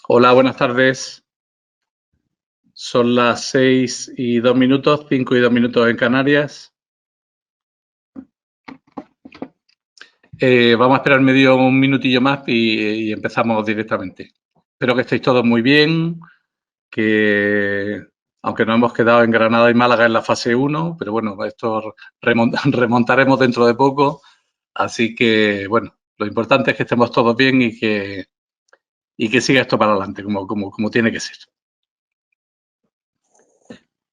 Hola, buenas tardes. Son las 6:02, 5:02 en Canarias. Vamos a esperar medio un minutillo más y empezamos directamente. Espero que estéis todos muy bien, que aunque nos hemos quedado en Granada y Málaga en la fase 1, pero bueno, esto remontaremos dentro de poco. Así que, bueno, lo importante es que estemos todos bien y que siga esto para adelante, como tiene que ser.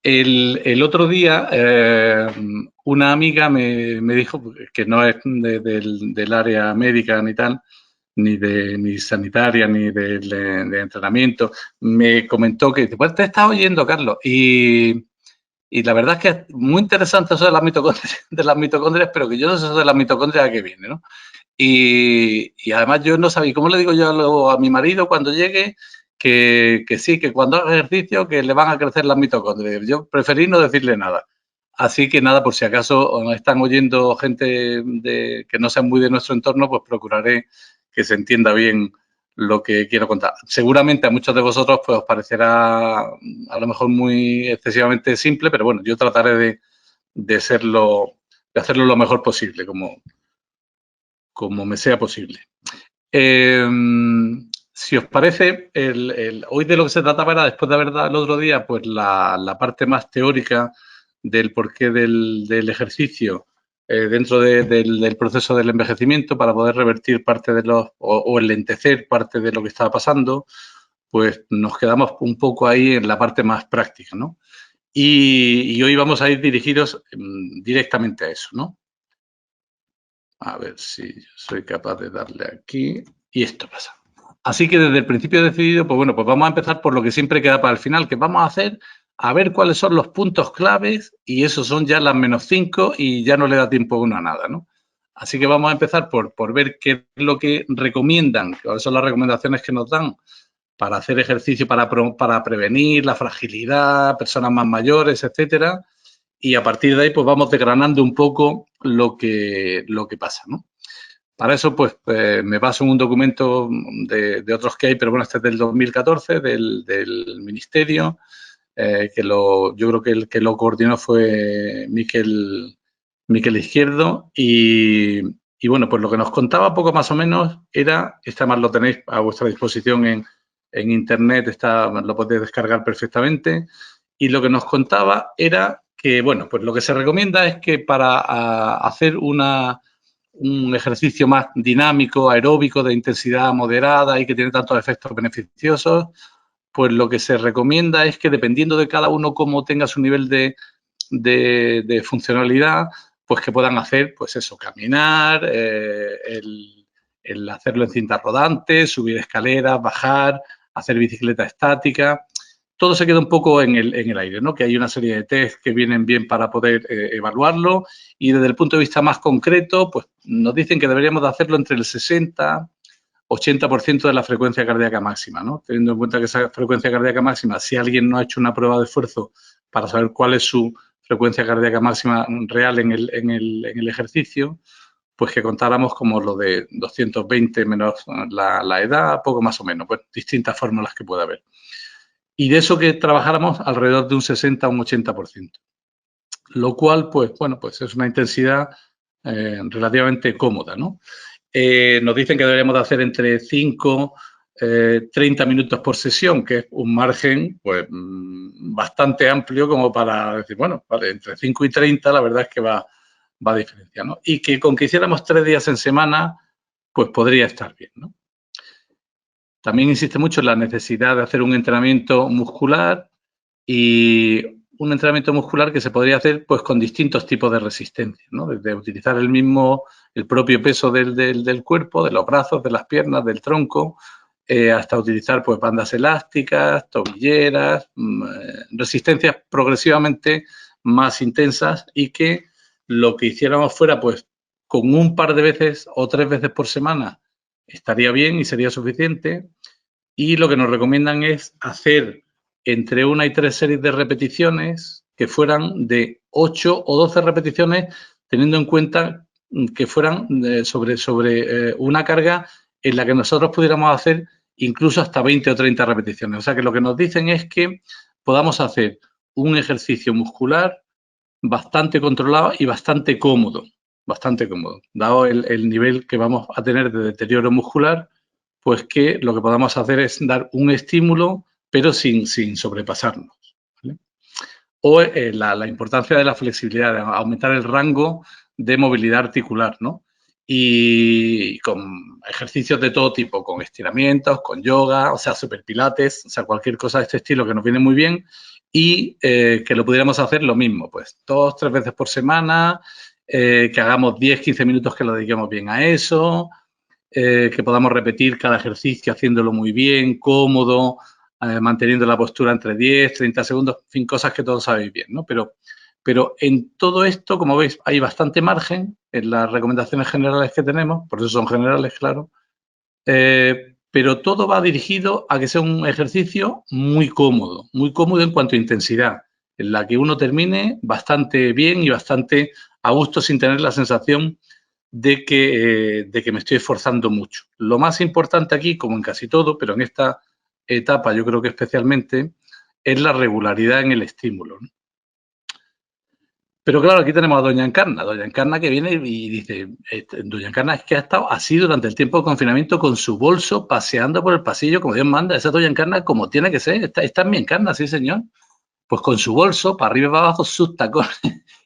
El otro día, una amiga me dijo que no es del área médica ni tal, ni sanitaria, ni de entrenamiento. Me comentó que pues te estás oyendo, Carlos. Y la verdad es que es muy interesante eso de las mitocondrias, pero que yo no sé eso de las mitocondrias a qué viene, ¿no? Y además yo no sabía, ¿cómo le digo yo a mi marido cuando llegue? Que sí, que cuando haga ejercicio que le van a crecer las mitocondrias. Yo preferí no decirle nada. Así que nada, por si acaso están oyendo gente que no sea muy de nuestro entorno, pues procuraré que se entienda bien lo que quiero contar. Seguramente a muchos de vosotros pues os parecerá a lo mejor muy excesivamente simple, pero bueno, yo trataré de hacerlo lo mejor posible, como me sea posible. Si os parece, hoy de lo que se trataba era, después de haber dado el otro día, pues la parte más teórica del porqué del ejercicio dentro del proceso del envejecimiento para poder revertir parte de o enlentecer parte de lo que estaba pasando, pues nos quedamos un poco ahí en la parte más práctica, ¿no? Y hoy vamos a ir dirigidos directamente a eso, ¿no? A ver si soy capaz de darle aquí. Y esto pasa. Así que desde el principio he decidido, pues bueno, pues vamos a empezar por lo que siempre queda para el final, que vamos a hacer a ver cuáles son los puntos claves y esos son ya las -5 y ya no le da tiempo a uno a nada, ¿no? Así que vamos a empezar por ver qué es lo que recomiendan, cuáles son las recomendaciones que nos dan para hacer ejercicio, para prevenir la fragilidad, personas más mayores, etcétera. Y a partir de ahí, pues vamos desgranando un poco lo que pasa, ¿no? Para eso, pues, me baso en un documento de otros que hay, pero bueno, este es del 2014, del Ministerio, yo creo que el que lo coordinó fue Miquel Izquierdo, y bueno, pues lo que nos contaba poco más o menos era, este además lo tenéis a vuestra disposición en internet, lo podéis descargar perfectamente, y lo que nos contaba era que, bueno, pues lo que se recomienda es que para hacer un ejercicio más dinámico, aeróbico, de intensidad moderada y que tiene tantos efectos beneficiosos, pues lo que se recomienda es que dependiendo de cada uno cómo tenga su nivel de funcionalidad, pues que puedan hacer, pues eso, caminar, el hacerlo en cinta rodante, subir escaleras, bajar, hacer bicicleta estática. Todo se queda un poco en el aire, ¿no? Que hay una serie de test que vienen bien para poder evaluarlo y desde el punto de vista más concreto, pues nos dicen que deberíamos de hacerlo entre el 60-80% de la frecuencia cardíaca máxima, ¿no? Teniendo en cuenta que esa frecuencia cardíaca máxima, si alguien no ha hecho una prueba de esfuerzo para saber cuál es su frecuencia cardíaca máxima real en el ejercicio, pues que contáramos como lo de 220 menos la edad, poco más o menos, pues distintas fórmulas que puede haber. Y de eso que trabajáramos alrededor de un 60 a un 80%. Lo cual, pues, bueno, pues es una intensidad relativamente cómoda, ¿no? Nos dicen que deberíamos de hacer entre 5 30 minutos por sesión, que es un margen pues bastante amplio como para decir, bueno, vale, entre 5 y 30 la verdad es que va a diferencia, ¿no? Y que con que hiciéramos 3 días en semana, pues podría estar bien, ¿no? También insiste mucho en la necesidad de hacer un entrenamiento muscular y un entrenamiento muscular que se podría hacer pues con distintos tipos de resistencia, ¿no? Desde utilizar el propio peso del cuerpo, de los brazos, de las piernas, del tronco, hasta utilizar pues bandas elásticas, tobilleras, resistencias progresivamente más intensas y que lo que hiciéramos fuera pues con un par de veces o 3 veces por semana estaría bien y sería suficiente. Y lo que nos recomiendan es hacer entre 1 y 3 series de repeticiones que fueran de 8 o 12 repeticiones, teniendo en cuenta que fueran sobre una carga en la que nosotros pudiéramos hacer incluso hasta 20 o 30 repeticiones. O sea que lo que nos dicen es que podamos hacer un ejercicio muscular bastante controlado y bastante cómodo, dado el nivel que vamos a tener de deterioro muscular, pues que lo que podamos hacer es dar un estímulo, pero sin sobrepasarnos, ¿vale? O la importancia de la flexibilidad, de aumentar el rango de movilidad articular, ¿no? Y con ejercicios de todo tipo, con estiramientos, con yoga, o sea, superpilates, o sea, cualquier cosa de este estilo que nos viene muy bien y que lo pudiéramos hacer lo mismo, pues 2 o 3 veces por semana, que hagamos 10, 15 minutos que lo dediquemos bien a eso, que podamos repetir cada ejercicio haciéndolo muy bien, cómodo, manteniendo la postura entre 10, 30 segundos, en fin, cosas que todos sabéis bien, ¿no? Pero en todo esto, como veis, hay bastante margen en las recomendaciones generales que tenemos, por eso son generales, claro, pero todo va dirigido a que sea un ejercicio muy cómodo en cuanto a intensidad, en la que uno termine bastante bien y bastante a gusto sin tener la sensación de que me estoy esforzando mucho. Lo más importante aquí, como en casi todo, pero en esta etapa yo creo que especialmente, es la regularidad en el estímulo, ¿no? Pero claro, aquí tenemos a Doña Encarna que viene y dice, Doña Encarna es que ha estado así durante el tiempo de confinamiento con su bolso, paseando por el pasillo como Dios manda. Esa Doña Encarna como tiene que ser, esta es mi Encarna, sí señor. Pues con su bolso, para arriba y para abajo, sus tacones,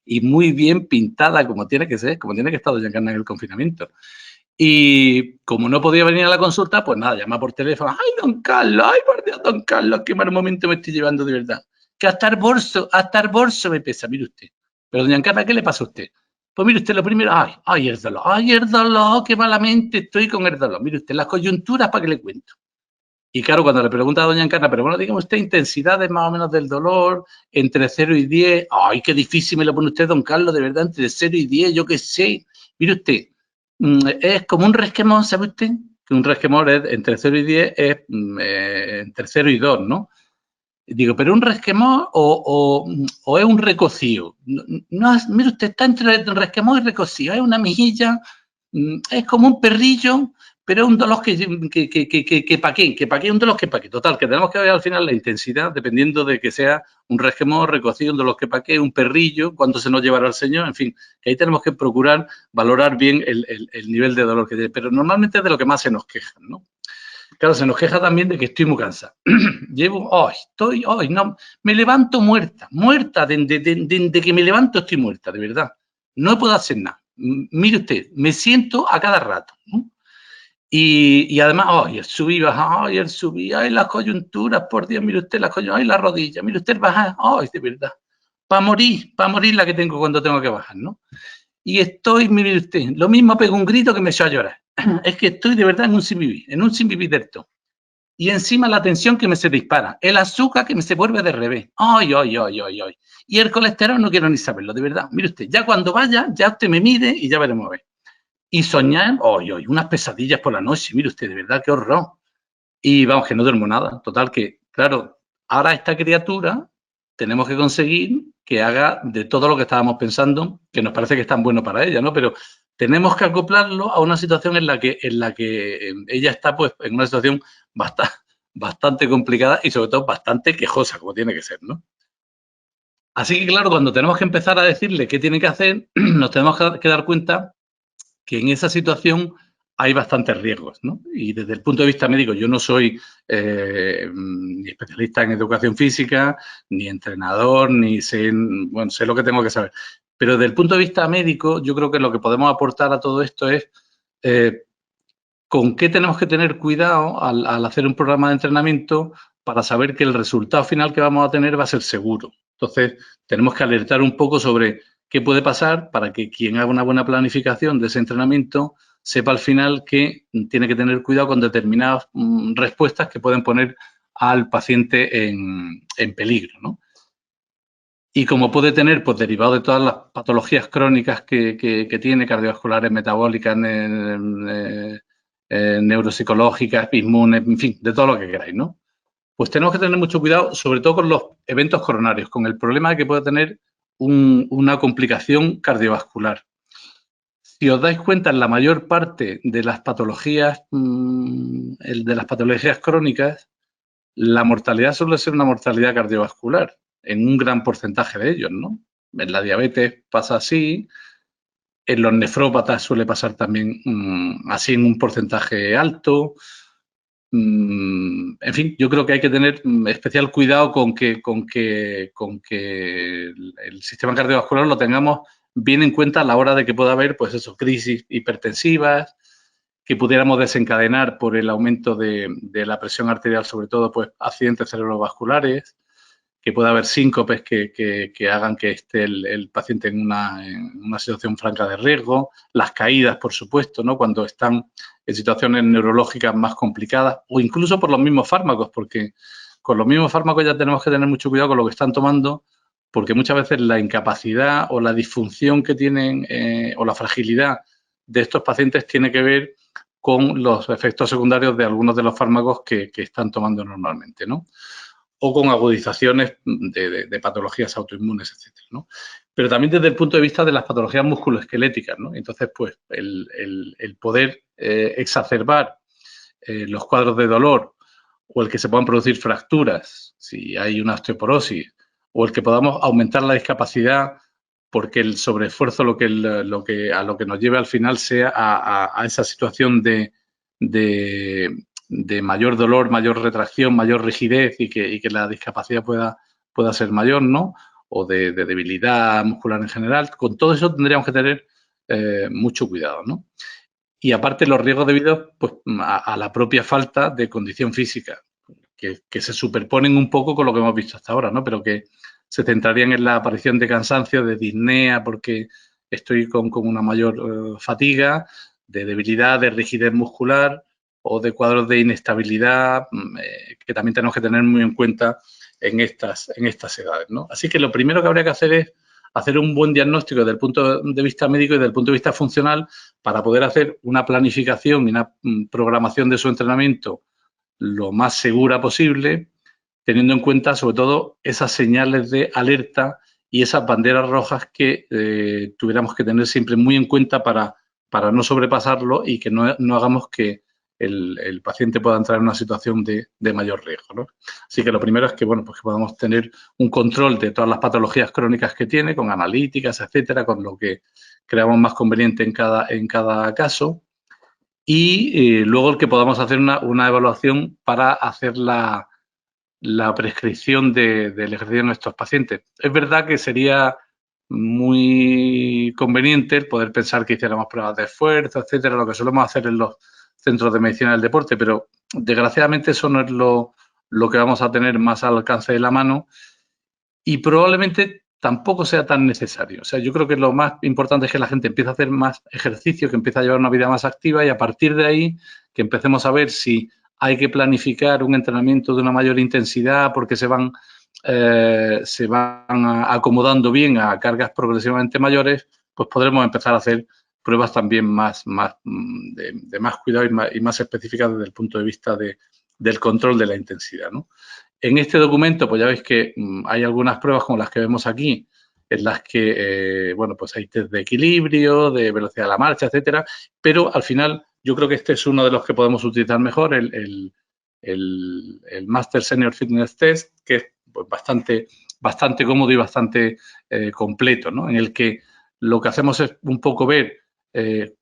y muy bien pintada como tiene que ser, como tiene que estar Doña Encarna en el confinamiento. Y como no podía venir a la consulta, pues nada, llama por teléfono. ¡Ay, don Carlos! ¡Ay, por Dios, don Carlos! ¡Qué mal momento me estoy llevando de verdad! Que hasta el bolso me pesa, mire usted. Pero, doña Encarna, ¿qué le pasa a usted? Pues mire usted, lo primero, ¡ay, el dolor! ¡Qué malamente estoy con el dolor! Mire usted, las coyunturas, ¿para qué le cuento? Y claro, cuando le pregunta a doña Encarna, pero bueno, dígame usted intensidades más o menos del dolor, entre 0 y 10. ¡Ay, qué difícil me lo pone usted, don Carlos! De verdad, entre 0 y 10, yo qué sé. Mire usted, es como un resquemor, ¿sabe usted? Que un resquemor es entre 0 y 10 es entre 0 y 2, ¿no? Digo, ¿pero un resquemor o es un recocío? No, mire usted, está entre resquemor y recocío. Es una mejilla, es como un perrillo, pero es un dolor que pa' qué, un dolor que pa' qué. Total, que tenemos que ver al final la intensidad, dependiendo de que sea un resquemor, recocido, un dolor que pa' qué, un perrillo, cuánto se nos llevará al señor, en fin, que ahí tenemos que procurar valorar bien el nivel de dolor que tiene. Pero normalmente es de lo que más se nos quejan, ¿no? Claro, se nos queja también de que estoy muy cansada. No, me levanto muerta, de que me levanto estoy muerta, de verdad. No puedo hacer nada. Mire usted, me siento a cada rato, ¿no? Y además, el subí, las coyunturas, por Dios, mire usted, las coyunturas, la rodilla, mire usted, bajar, de verdad. Para morir la que tengo cuando tengo que bajar, ¿no? Y estoy, mire usted, lo mismo pego un grito que me echó a llorar. Es que estoy de verdad en un sin vivir del todo. Y encima la tensión que me se dispara, el azúcar que me se vuelve de revés. ¡Ay! Y el colesterol no quiero ni saberlo, de verdad. Mire usted, ya cuando vaya, ya usted me mide y ya veremos a ver. Y soñar, unas pesadillas por la noche, mire usted, de verdad, qué horror. Y vamos, que no duermo nada. Total, que, claro, ahora esta criatura tenemos que conseguir que haga de todo lo que estábamos pensando, que nos parece que es tan bueno para ella, ¿no? Pero tenemos que acoplarlo a una situación en la que ella está, pues, en una situación bastante complicada y, sobre todo, bastante quejosa, como tiene que ser, ¿no? Así que, claro, cuando tenemos que empezar a decirle qué tiene que hacer, nos tenemos que dar cuenta que en esa situación hay bastantes riesgos, ¿no? Y desde el punto de vista médico, yo no soy ni especialista en educación física, ni entrenador, ni sé lo que tengo que saber. Pero desde el punto de vista médico, yo creo que lo que podemos aportar a todo esto es con qué tenemos que tener cuidado al hacer un programa de entrenamiento para saber que el resultado final que vamos a tener va a ser seguro. Entonces, tenemos que alertar un poco sobre qué puede pasar para que quien haga una buena planificación de ese entrenamiento sepa al final que tiene que tener cuidado con determinadas respuestas que pueden poner al paciente en peligro, ¿no? Y como puede tener, pues derivado de todas las patologías crónicas que tiene, cardiovasculares, metabólicas, neuropsicológicas, inmunes, en fin, de todo lo que queráis, ¿no? Pues tenemos que tener mucho cuidado, sobre todo con los eventos coronarios, con el problema de que puede tener una complicación cardiovascular. si os dais cuenta, en la mayor parte de las patologías, crónicas, la mortalidad suele ser una mortalidad cardiovascular, en un gran porcentaje de ellos, ¿no? En la diabetes pasa así, en los nefrópatas suele pasar también así en un porcentaje alto. En fin, yo creo que hay que tener especial cuidado con que el sistema cardiovascular lo tengamos bien en cuenta a la hora de que pueda haber, pues eso, crisis hipertensivas, que pudiéramos desencadenar por el aumento de la presión arterial, sobre todo, pues accidentes cerebrovasculares, que pueda haber síncopes que hagan que esté el paciente en una situación franca de riesgo, las caídas, por supuesto, ¿no? Cuando están en situaciones neurológicas más complicadas, o incluso por los mismos fármacos, porque con los mismos fármacos ya tenemos que tener mucho cuidado con lo que están tomando, porque muchas veces la incapacidad o la disfunción que tienen o la fragilidad de estos pacientes tiene que ver con los efectos secundarios de algunos de los fármacos que están tomando normalmente, ¿no? O con agudizaciones de patologías autoinmunes, etcétera, ¿no? Pero también desde el punto de vista de las patologías musculoesqueléticas, ¿no? Entonces, pues, el poder exacerbar los cuadros de dolor o el que se puedan producir fracturas, si hay una osteoporosis, o el que podamos aumentar la discapacidad porque el sobreesfuerzo a lo que nos lleve al final sea a esa situación de mayor dolor, mayor retracción, mayor rigidez y que la discapacidad pueda ser mayor, ¿no? O de debilidad muscular en general. Con todo eso tendríamos que tener mucho cuidado, ¿no? Y aparte los riesgos debidos pues, a la propia falta de condición física, que se superponen un poco con lo que hemos visto hasta ahora, ¿no? Pero que se centrarían en la aparición de cansancio, de disnea, porque estoy con una mayor fatiga, de debilidad, de rigidez muscular o de cuadros de inestabilidad que también tenemos que tener muy en cuenta en estas edades, ¿no? Así que lo primero que habría que hacer es hacer un buen diagnóstico desde el punto de vista médico y desde el punto de vista funcional para poder hacer una planificación y una programación de su entrenamiento lo más segura posible, teniendo en cuenta sobre todo esas señales de alerta y esas banderas rojas que tuviéramos que tener siempre muy en cuenta para no sobrepasarlo y que no hagamos que el paciente pueda entrar en una situación de mayor riesgo, ¿no? Así que lo primero es que, bueno, pues que podamos tener un control de todas las patologías crónicas que tiene, con analíticas, etcétera, con lo que creamos más conveniente en cada caso. Y luego el que podamos hacer una evaluación para hacer la prescripción del ejercicio en estos pacientes. Es verdad que sería muy conveniente el poder pensar que hiciéramos pruebas de esfuerzo, etcétera, lo que solemos hacer en los centros de medicina del deporte, pero desgraciadamente eso no es lo que vamos a tener más al alcance de la mano y probablemente tampoco sea tan necesario. O sea, yo creo que lo más importante es que la gente empiece a hacer más ejercicio, que empiece a llevar una vida más activa y a partir de ahí que empecemos a ver si hay que planificar un entrenamiento de una mayor intensidad porque se van acomodando bien a cargas progresivamente mayores, pues podremos empezar a hacer pruebas también de más cuidado y más específicas desde el punto de vista del control de la intensidad, ¿no? En este documento, pues ya veis que hay algunas pruebas como las que vemos aquí, en las que, bueno, pues hay test de equilibrio, de velocidad de la marcha, etcétera, pero al final yo creo que este es uno de los que podemos utilizar mejor, el Master Senior Fitness Test, que es pues, bastante cómodo y bastante completo, ¿no? En el que lo que hacemos es un poco ver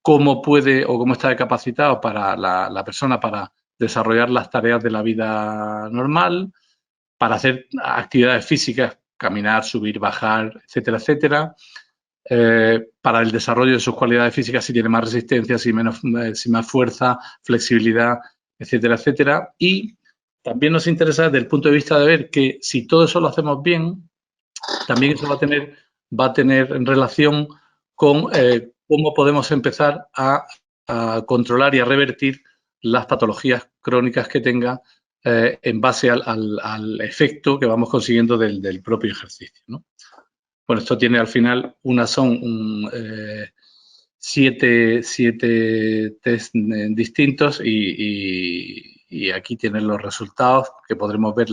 cómo puede o cómo está capacitado para la persona para desarrollar las tareas de la vida normal, para hacer actividades físicas, caminar, subir, bajar, etcétera, etcétera. Para el desarrollo de sus cualidades físicas, si tiene más resistencia, si más fuerza, flexibilidad, etcétera, etcétera. Y también nos interesa desde el punto de vista de ver que si todo eso lo hacemos bien, también eso va a tener en relación con cómo podemos empezar a controlar y a revertir las patologías crónicas que tenga en base al efecto que vamos consiguiendo del propio ejercicio, ¿no? Bueno, esto tiene al final son 7 test distintos y aquí tienen los resultados que podremos ver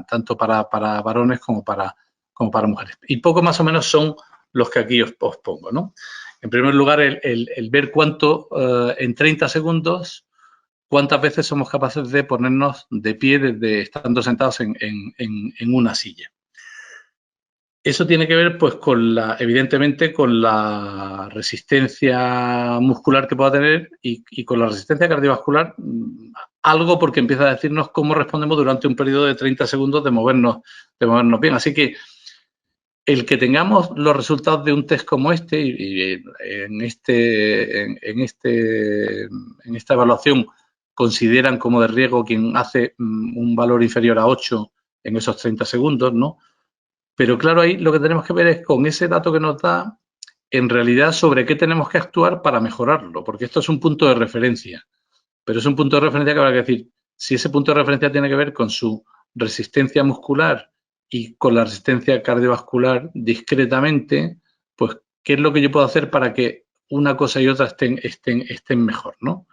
tanto para varones como para mujeres. Y poco más o menos son los que aquí os pongo, ¿no? En primer lugar, el ver cuánto, en 30 segundos, cuántas veces somos capaces de ponernos de pie desde estando sentados en una silla. Eso tiene que ver, pues, evidentemente, con la resistencia muscular que pueda tener y con la resistencia cardiovascular, algo porque empieza a decirnos cómo respondemos durante un periodo de 30 segundos de movernos bien. Así que el que tengamos los resultados de un test como este y en esta evaluación consideran como de riesgo quien hace un valor inferior a 8 en esos 30 segundos, ¿no? Pero claro, ahí lo que tenemos que ver es con ese dato que nos da, en realidad, sobre qué tenemos que actuar para mejorarlo, porque esto es un punto de referencia, pero es un punto de referencia que habrá que decir, si ese punto de referencia tiene que ver con su resistencia muscular y con la resistencia cardiovascular discretamente, pues, ¿qué es lo que yo puedo hacer para que una cosa y otra estén mejor, ¿no?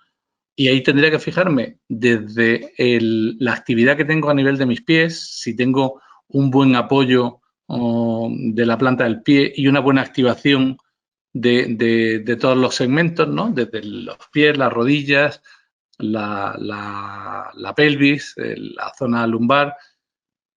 Y ahí tendría que fijarme desde la actividad que tengo a nivel de mis pies, si tengo un buen apoyo de la planta del pie y una buena activación de todos los segmentos, ¿no? Desde los pies, las rodillas, la pelvis, la zona lumbar.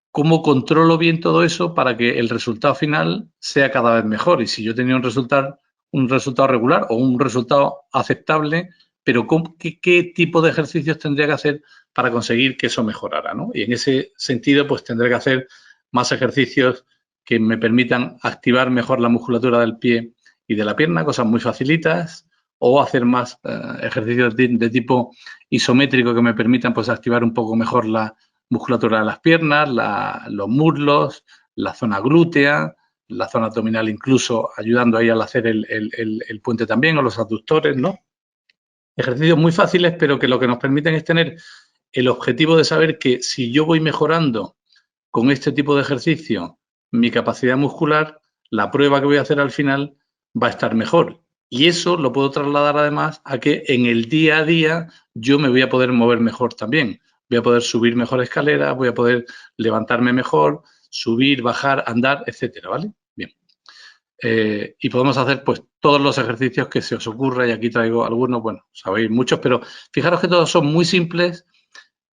¿Cómo controlo bien todo eso para que el resultado final sea cada vez mejor? Y si yo tenía un resultado regular o un resultado aceptable, pero ¿qué tipo de ejercicios tendría que hacer para conseguir que eso mejorara, ¿no? Y en ese sentido, pues tendré que hacer más ejercicios que me permitan activar mejor la musculatura del pie y de la pierna, cosas muy facilitas, o hacer más ejercicios de tipo isométrico que me permitan, pues, activar un poco mejor la musculatura de las piernas, los muslos, la zona glútea, la zona abdominal, incluso ayudando ahí al hacer el puente también, o los abductores, ¿no? Ejercicios muy fáciles, pero que lo que nos permiten es tener el objetivo de saber que si yo voy mejorando con este tipo de ejercicio mi capacidad muscular, la prueba que voy a hacer al final va a estar mejor. Y eso lo puedo trasladar además a que en el día a día yo me voy a poder mover mejor también. Voy a poder subir mejor escaleras, voy a poder levantarme mejor, subir, bajar, andar, etcétera, ¿vale? Bien. Y podemos hacer, pues, todos los ejercicios que se os ocurra, y aquí traigo algunos, bueno, sabéis muchos, pero fijaros que todos son muy simples,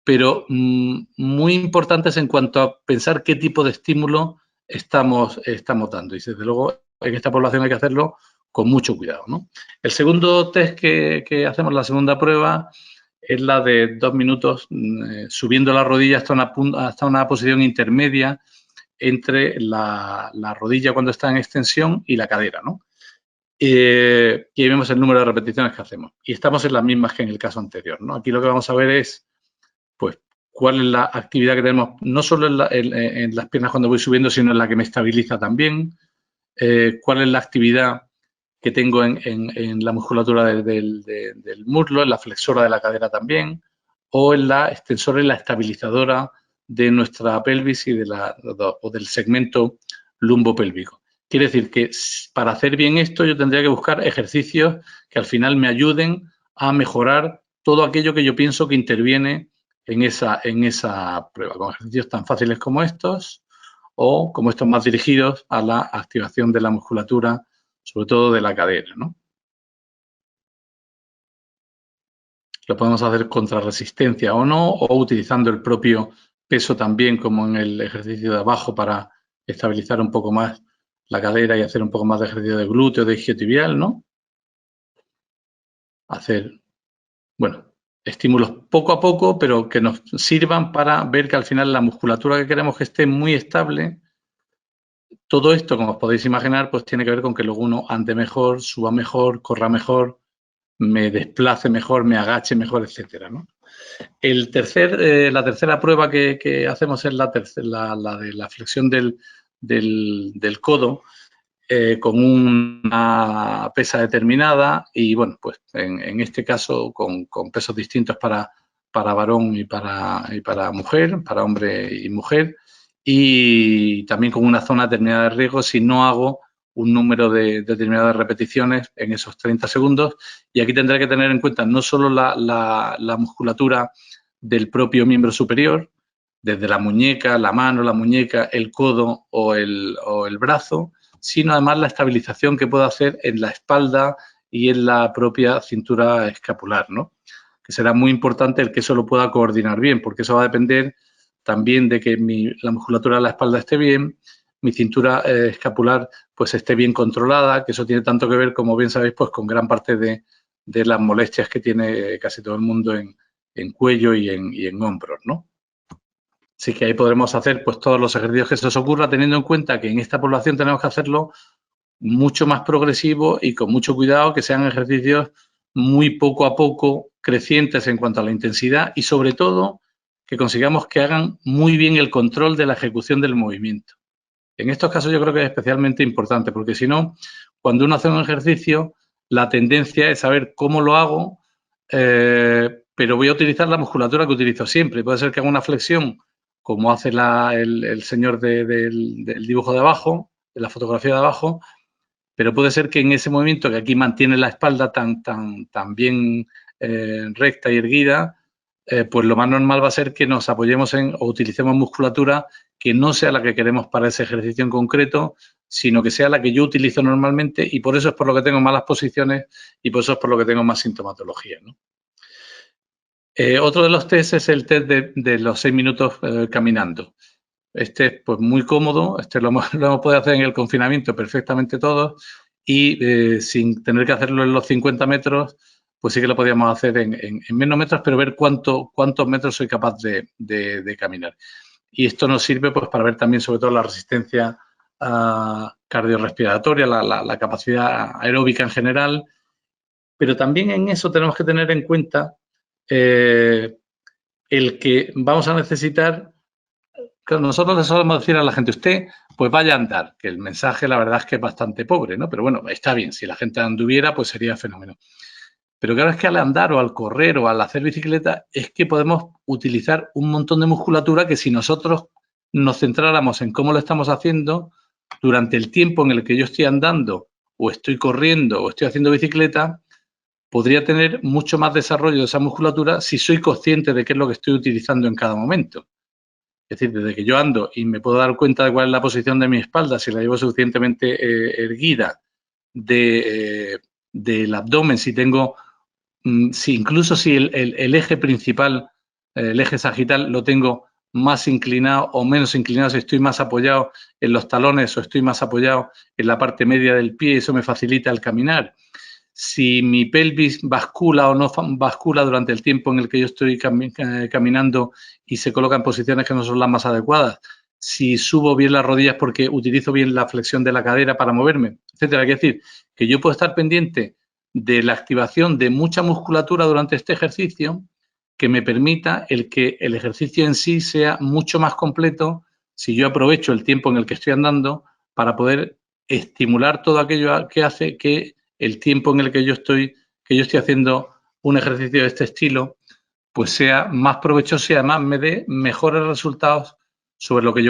pero muy importantes en cuanto a pensar qué tipo de estímulo estamos dando. Y desde luego en esta población hay que hacerlo con mucho cuidado, ¿no? El segundo test que hacemos, la segunda prueba, es la de 2 minutos subiendo la rodilla hasta una posición intermedia entre la rodilla cuando está en extensión y la cadera, ¿no? Y ahí vemos el número de repeticiones que hacemos. Y estamos en las mismas que en el caso anterior, ¿no? Aquí lo que vamos a ver es, pues, cuál es la actividad que tenemos, no solo en las piernas cuando voy subiendo, sino en la que me estabiliza también, cuál es la actividad que tengo en la musculatura del muslo, en la flexora de la cadera también, o en la extensora y la estabilizadora de nuestra pelvis y o del segmento lumbopélvico. Quiere decir que para hacer bien esto yo tendría que buscar ejercicios que al final me ayuden a mejorar todo aquello que yo pienso que interviene en esa prueba, con ejercicios tan fáciles como estos o como estos más dirigidos a la activación de la musculatura, sobre todo de la cadera, ¿no? Lo podemos hacer contra resistencia o no, o utilizando el propio peso también, como en el ejercicio de abajo, para estabilizar un poco más la cadera y hacer un poco más de ejercicio de glúteo, de isquiotibial, ¿no? Hacer, bueno, estímulos poco a poco, pero que nos sirvan para ver que al final la musculatura que queremos que esté muy estable. Todo esto, como os podéis imaginar, pues tiene que ver con que luego uno ande mejor, suba mejor, corra mejor, me desplace mejor, me agache mejor, etcétera, ¿no? La tercera prueba que hacemos es la de la flexión del codo con una pesa determinada y, bueno, pues en este caso con pesos distintos para varón y para mujer, para hombre y mujer, y también con una zona determinada de riesgo si no hago un número determinado de repeticiones en esos 30 segundos. Y aquí tendré que tener en cuenta no solo la musculatura del propio miembro superior, desde la muñeca, la mano, la muñeca, el codo o el brazo, sino además la estabilización que puede hacer en la espalda y en la propia cintura escapular, ¿no? Que será muy importante el que eso lo pueda coordinar bien, porque eso va a depender también de que la musculatura de la espalda esté bien, mi cintura escapular pues esté bien controlada, que eso tiene tanto que ver, como bien sabéis, pues con gran parte de las molestias que tiene casi todo el mundo en cuello y en hombros, ¿no? Así que ahí podremos hacer pues todos los ejercicios que se os ocurra, teniendo en cuenta que en esta población tenemos que hacerlo mucho más progresivo y con mucho cuidado, que sean ejercicios muy poco a poco crecientes en cuanto a la intensidad y sobre todo que consigamos que hagan muy bien el control de la ejecución del movimiento. En estos casos yo creo que es especialmente importante porque si no, cuando uno hace un ejercicio, la tendencia es saber cómo lo hago, pero voy a utilizar la musculatura que utilizo siempre. Puede ser que haga una flexión como hace el señor del dibujo de abajo, de la fotografía de abajo, pero puede ser que en ese movimiento que aquí mantiene la espalda tan bien recta y erguida, pues lo más normal va a ser que nos apoyemos o utilicemos musculatura que no sea la que queremos para ese ejercicio en concreto, sino que sea la que yo utilizo normalmente y por eso es por lo que tengo malas posiciones y por eso es por lo que tengo más sintomatología, ¿no? Otro de los test es el test de los 6 minutos caminando. Este es pues muy cómodo, lo hemos podido hacer en el confinamiento perfectamente todos y sin tener que hacerlo en los 50 metros, pues sí que lo podíamos hacer en menos metros, pero ver cuántos metros soy capaz de caminar. Y esto nos sirve pues para ver también sobre todo la resistencia cardiorrespiratoria, la capacidad aeróbica en general, pero también en eso tenemos que tener en cuenta el que vamos a necesitar. Claro, nosotros le solemos decir a la gente, usted pues vaya a andar, que el mensaje la verdad es que es bastante pobre, ¿no? Pero bueno, está bien, si la gente anduviera pues sería fenómeno. Pero claro, es que al andar o al correr o al hacer bicicleta es que podemos utilizar un montón de musculatura que si nosotros nos centráramos en cómo lo estamos haciendo durante el tiempo en el que yo estoy andando o estoy corriendo o estoy haciendo bicicleta, podría tener mucho más desarrollo de esa musculatura si soy consciente de qué es lo que estoy utilizando en cada momento. Es decir, desde que yo ando y me puedo dar cuenta de cuál es la posición de mi espalda, si la llevo suficientemente erguida, del abdomen, si tengo, si incluso si el eje principal, el eje sagital, lo tengo más inclinado o menos inclinado, si estoy más apoyado en los talones o estoy más apoyado en la parte media del pie, eso me facilita el caminar. Si mi pelvis bascula o no bascula durante el tiempo en el que yo estoy caminando y se coloca en posiciones que no son las más adecuadas, si subo bien las rodillas porque utilizo bien la flexión de la cadera para moverme, etcétera. Es decir, que yo puedo estar pendiente de la activación de mucha musculatura durante este ejercicio que me permita el que el ejercicio en sí sea mucho más completo si yo aprovecho el tiempo en el que estoy andando para poder estimular todo aquello que hace que el tiempo en el que yo estoy haciendo un ejercicio de este estilo, pues sea más provechoso y además me dé mejores resultados sobre lo que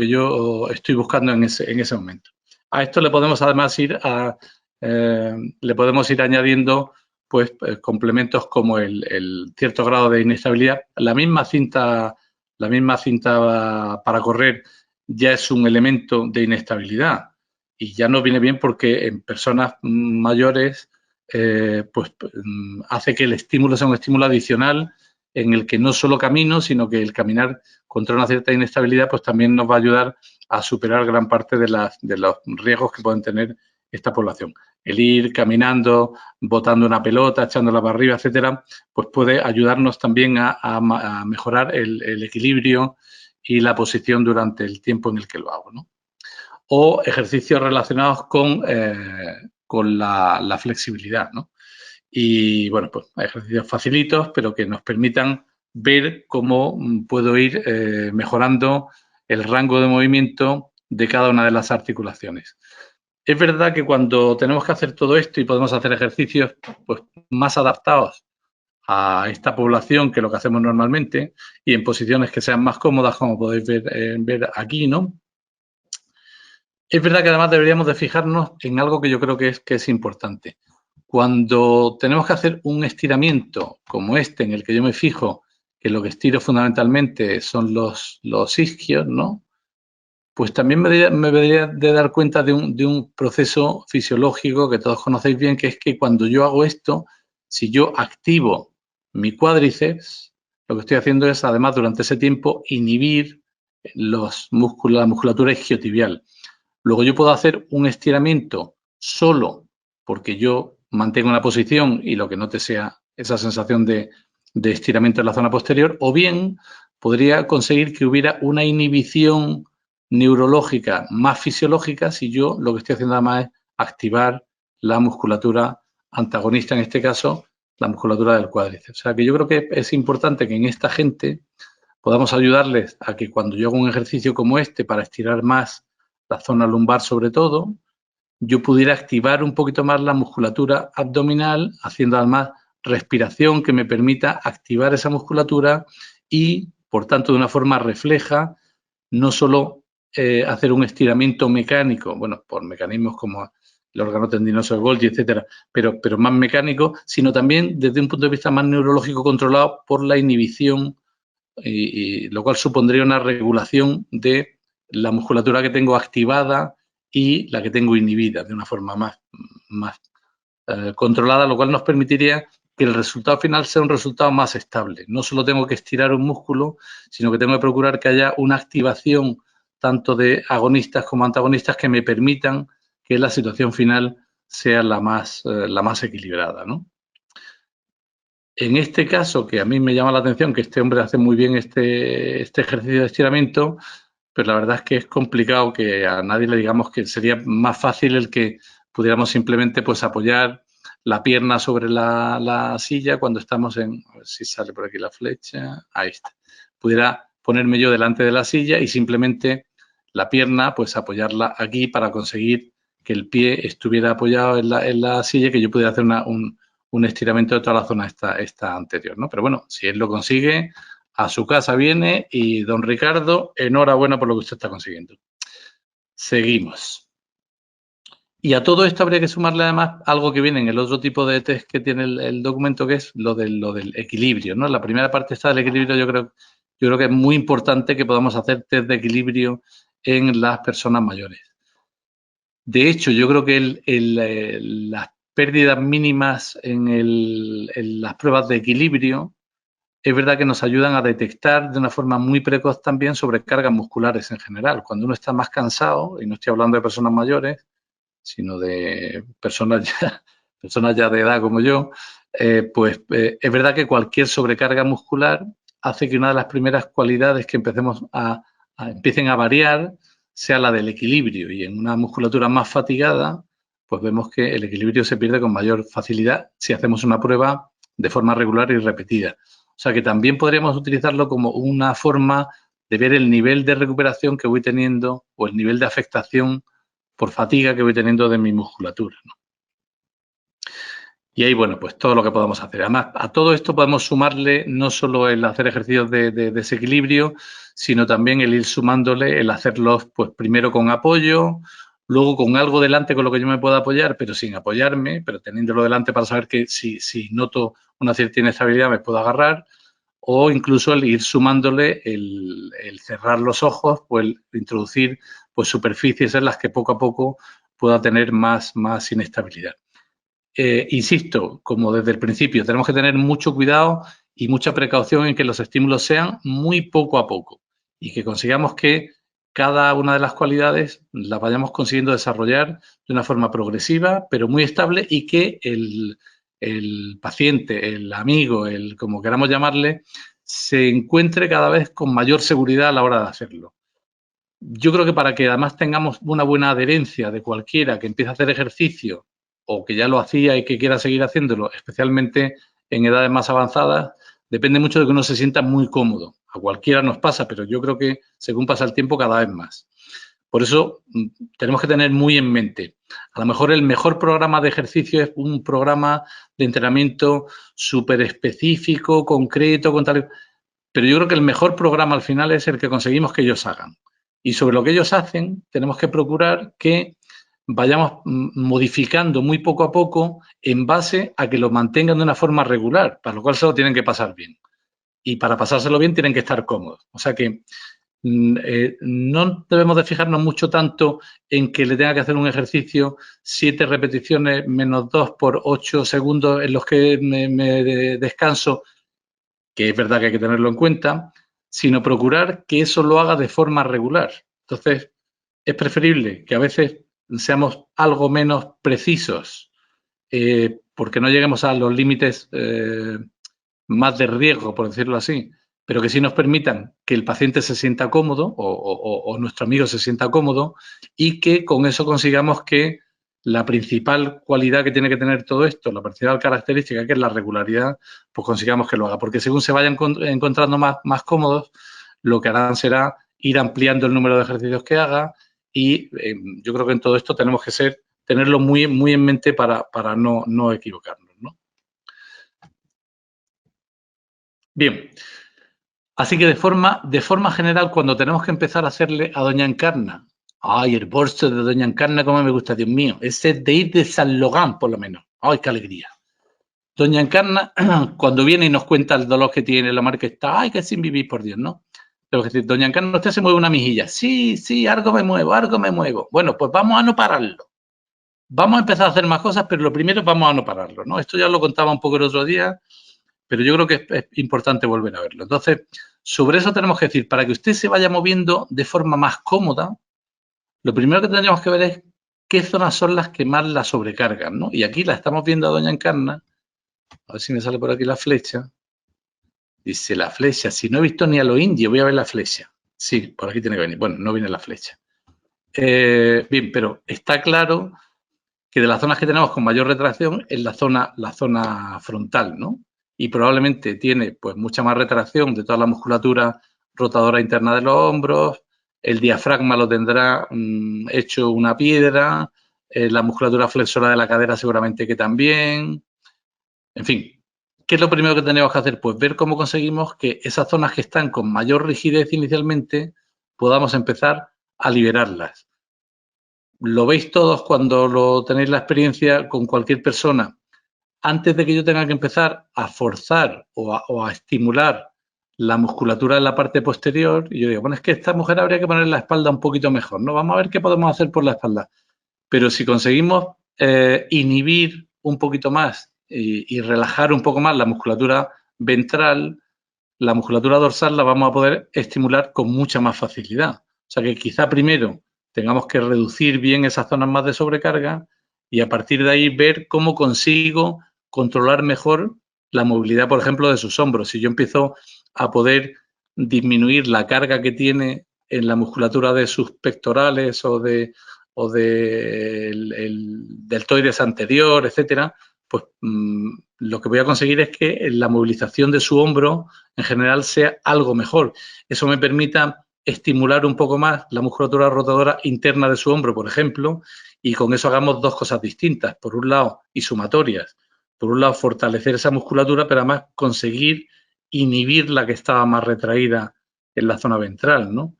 yo estoy buscando en ese momento. A esto le podemos además le podemos ir añadiendo pues complementos como el cierto grado de inestabilidad. La misma cinta para correr ya es un elemento de inestabilidad y ya no viene bien porque en personas mayores pues hace que el estímulo sea un estímulo adicional en el que no solo camino, sino que el caminar contra una cierta inestabilidad pues también nos va a ayudar a superar gran parte de los riesgos que pueden tener esta población. El ir caminando, botando una pelota, echándola para arriba, etcétera, pues puede ayudarnos también a mejorar el equilibrio y la posición durante el tiempo en el que lo hago, ¿no? O ejercicios relacionados con la flexibilidad, ¿no? Y bueno, pues ejercicios facilitos, pero que nos permitan ver cómo puedo ir mejorando el rango de movimiento de cada una de las articulaciones. Es verdad que cuando tenemos que hacer todo esto y podemos hacer ejercicios pues, más adaptados a esta población que lo que hacemos normalmente y en posiciones que sean más cómodas, como podéis ver aquí, ¿no? Es verdad que además deberíamos de fijarnos en algo que yo creo que es importante. Cuando tenemos que hacer un estiramiento como este, en el que yo me fijo que lo que estiro fundamentalmente son los isquios, ¿no? pues también me debería de dar cuenta de un proceso fisiológico que todos conocéis bien, que es que cuando yo hago esto, si yo activo mi cuádriceps, lo que estoy haciendo es, además, durante ese tiempo, inhibir la musculatura isquiotibial. Luego yo puedo hacer un estiramiento solo porque yo mantengo una posición y lo que note sea esa sensación de estiramiento en la zona posterior, o bien podría conseguir que hubiera una inhibición neurológica más fisiológica si yo lo que estoy haciendo además es activar la musculatura antagonista, en este caso, la musculatura del cuádriceps. O sea que yo creo que es importante que en esta gente podamos ayudarles a que cuando yo hago un ejercicio como este para estirar más la zona lumbar sobre todo, yo pudiera activar un poquito más la musculatura abdominal, haciendo además respiración que me permita activar esa musculatura y, por tanto, de una forma refleja, no solo hacer un estiramiento mecánico, bueno, por mecanismos como el órgano tendinoso de Golgi, etcétera, pero más mecánico, sino también desde un punto de vista más neurológico controlado por la inhibición, y lo cual supondría una regulación de la musculatura que tengo activada y la que tengo inhibida de una forma más controlada, lo cual nos permitiría que el resultado final sea un resultado más estable. No solo tengo que estirar un músculo, sino que tengo que procurar que haya una activación tanto de agonistas como antagonistas que me permitan que la situación final sea la más equilibrada, ¿no? En este caso, que a mí me llama la atención que este hombre hace muy bien este ejercicio de estiramiento, pero la verdad es que es complicado que a nadie le digamos que sería más fácil el que pudiéramos simplemente pues apoyar la pierna sobre la silla cuando estamos en, a ver si sale por aquí la flecha, ahí está. Pudiera ponerme yo delante de la silla y simplemente la pierna pues apoyarla aquí para conseguir que el pie estuviera apoyado en la silla y que yo pudiera hacer un estiramiento de toda la zona esta anterior, ¿no? Pero bueno, si él lo consigue, a su casa viene y don Ricardo, enhorabuena por lo que usted está consiguiendo. Seguimos. Y a todo esto habría que sumarle además algo que viene en el otro tipo de test que tiene el documento, que es lo del equilibrio, ¿no? La primera parte está del equilibrio, yo creo que es muy importante que podamos hacer test de equilibrio en las personas mayores. De hecho, yo creo que las pérdidas mínimas en las pruebas de equilibrio es verdad que nos ayudan a detectar de una forma muy precoz también sobrecargas musculares en general. Cuando uno está más cansado, y no estoy hablando de personas mayores, sino de personas ya de edad como yo, pues es verdad que cualquier sobrecarga muscular hace que una de las primeras cualidades que empiecen a variar sea la del equilibrio. Y en una musculatura más fatigada, pues vemos que el equilibrio se pierde con mayor facilidad si hacemos una prueba de forma regular y repetida. O sea que también podríamos utilizarlo como una forma de ver el nivel de recuperación que voy teniendo o el nivel de afectación por fatiga que voy teniendo de mi musculatura, ¿no? Y ahí, bueno, pues todo lo que podamos hacer. Además, a todo esto podemos sumarle no solo el hacer ejercicios de desequilibrio, sino también el ir sumándole el hacerlos, pues primero con apoyo, luego con algo delante con lo que yo me pueda apoyar, pero sin apoyarme, pero teniéndolo delante para saber que si noto una cierta inestabilidad me puedo agarrar, o incluso el ir sumándole el cerrar los ojos, pues el introducir pues superficies en las que poco a poco pueda tener más inestabilidad. Insisto, como desde el principio, tenemos que tener mucho cuidado y mucha precaución en que los estímulos sean muy poco a poco y que consigamos que cada una de las cualidades las vayamos consiguiendo desarrollar de una forma progresiva, pero muy estable, y que el paciente, el amigo, como queramos llamarle, se encuentre cada vez con mayor seguridad a la hora de hacerlo. Yo creo que para que además tengamos una buena adherencia de cualquiera que empiece a hacer ejercicio o que ya lo hacía y que quiera seguir haciéndolo, especialmente en edades más avanzadas, depende mucho de que uno se sienta muy cómodo. A cualquiera nos pasa, pero yo creo que según pasa el tiempo cada vez más. Por eso tenemos que tener muy en mente, a lo mejor el mejor programa de ejercicio es un programa de entrenamiento súper específico, concreto, con tal, pero yo creo que el mejor programa al final es el que conseguimos que ellos hagan. Y sobre lo que ellos hacen, tenemos que procurar que vayamos modificando muy poco a poco en base a que lo mantengan de una forma regular, para lo cual se lo tienen que pasar bien. Y para pasárselo bien tienen que estar cómodos. O sea que no debemos de fijarnos mucho tanto en que le tenga que hacer un ejercicio 7 repeticiones menos 2 por 8 segundos en los que me descanso, que es verdad que hay que tenerlo en cuenta, sino procurar que eso lo haga de forma regular. Entonces, es preferible que a veces seamos algo menos precisos, porque no lleguemos a los límites más de riesgo, por decirlo así, pero que sí nos permitan que el paciente se sienta cómodo o nuestro amigo se sienta cómodo y que con eso consigamos que la principal cualidad que tiene que tener todo esto, la principal característica que es la regularidad, pues consigamos que lo haga. Porque según se vayan encontrando más cómodos, lo que harán será ir ampliando el número de ejercicios que haga y yo creo que en todo esto tenemos que tenerlo muy, muy en mente para no equivocarnos, ¿no? Bien, así que de forma general, cuando tenemos que empezar a hacerle a Doña Encarna, ay, el bolso de Doña Encarna, cómo me gusta, Dios mío, ese de ir de San Logán, por lo menos, ay, qué alegría. Doña Encarna, cuando viene y nos cuenta el dolor que tiene, la marca está, ay, que sin vivir, por Dios, ¿no? Tengo que decir, Doña Encarna, usted se mueve una mejilla. Sí, sí, algo me muevo, algo me muevo. Bueno, pues vamos a no pararlo. Vamos a empezar a hacer más cosas, pero lo primero vamos a no pararlo, ¿no? Esto ya lo contaba un poco el otro día, pero yo creo que es importante volver a verlo. Entonces, sobre eso tenemos que decir, para que usted se vaya moviendo de forma más cómoda, lo primero que tendríamos que ver es qué zonas son las que más la sobrecargan, ¿no? Y aquí la estamos viendo a Doña Encarna, a ver si me sale por aquí la flecha. Dice la flecha, si no he visto ni a los indios, voy a ver la flecha. Sí, por aquí tiene que venir. Bueno, no viene la flecha. Bien, pero está claro que de las zonas que tenemos con mayor retracción es la zona frontal, ¿no? Y probablemente tiene pues mucha más retracción de toda la musculatura rotadora interna de los hombros, el diafragma lo tendrá hecho una piedra, la musculatura flexora de la cadera seguramente que también, en fin. ¿Qué es lo primero que tenemos que hacer? Pues ver cómo conseguimos que esas zonas que están con mayor rigidez inicialmente podamos empezar a liberarlas. Lo veis todos cuando lo tenéis la experiencia con cualquier persona. Antes de que yo tenga que empezar a forzar o a estimular la musculatura en la parte posterior, y yo digo, bueno, es que esta mujer habría que poner la espalda un poquito mejor, ¿no? Vamos a ver qué podemos hacer por la espalda. Pero si conseguimos inhibir un poquito más y relajar un poco más la musculatura ventral, la musculatura dorsal la vamos a poder estimular con mucha más facilidad. O sea que quizá primero tengamos que reducir bien esas zonas más de sobrecarga y a partir de ahí ver cómo consigo controlar mejor la movilidad, por ejemplo, de sus hombros. Si yo empiezo a poder disminuir la carga que tiene en la musculatura de sus pectorales o del deltoides anterior, etcétera, pues lo que voy a conseguir es que la movilización de su hombro en general sea algo mejor. Eso me permita estimular un poco más la musculatura rotadora interna de su hombro, por ejemplo, y con eso hagamos dos cosas distintas. Por un lado, y sumatorias. Por un lado, fortalecer esa musculatura, pero además conseguir inhibir la que estaba más retraída en la zona ventral, ¿no?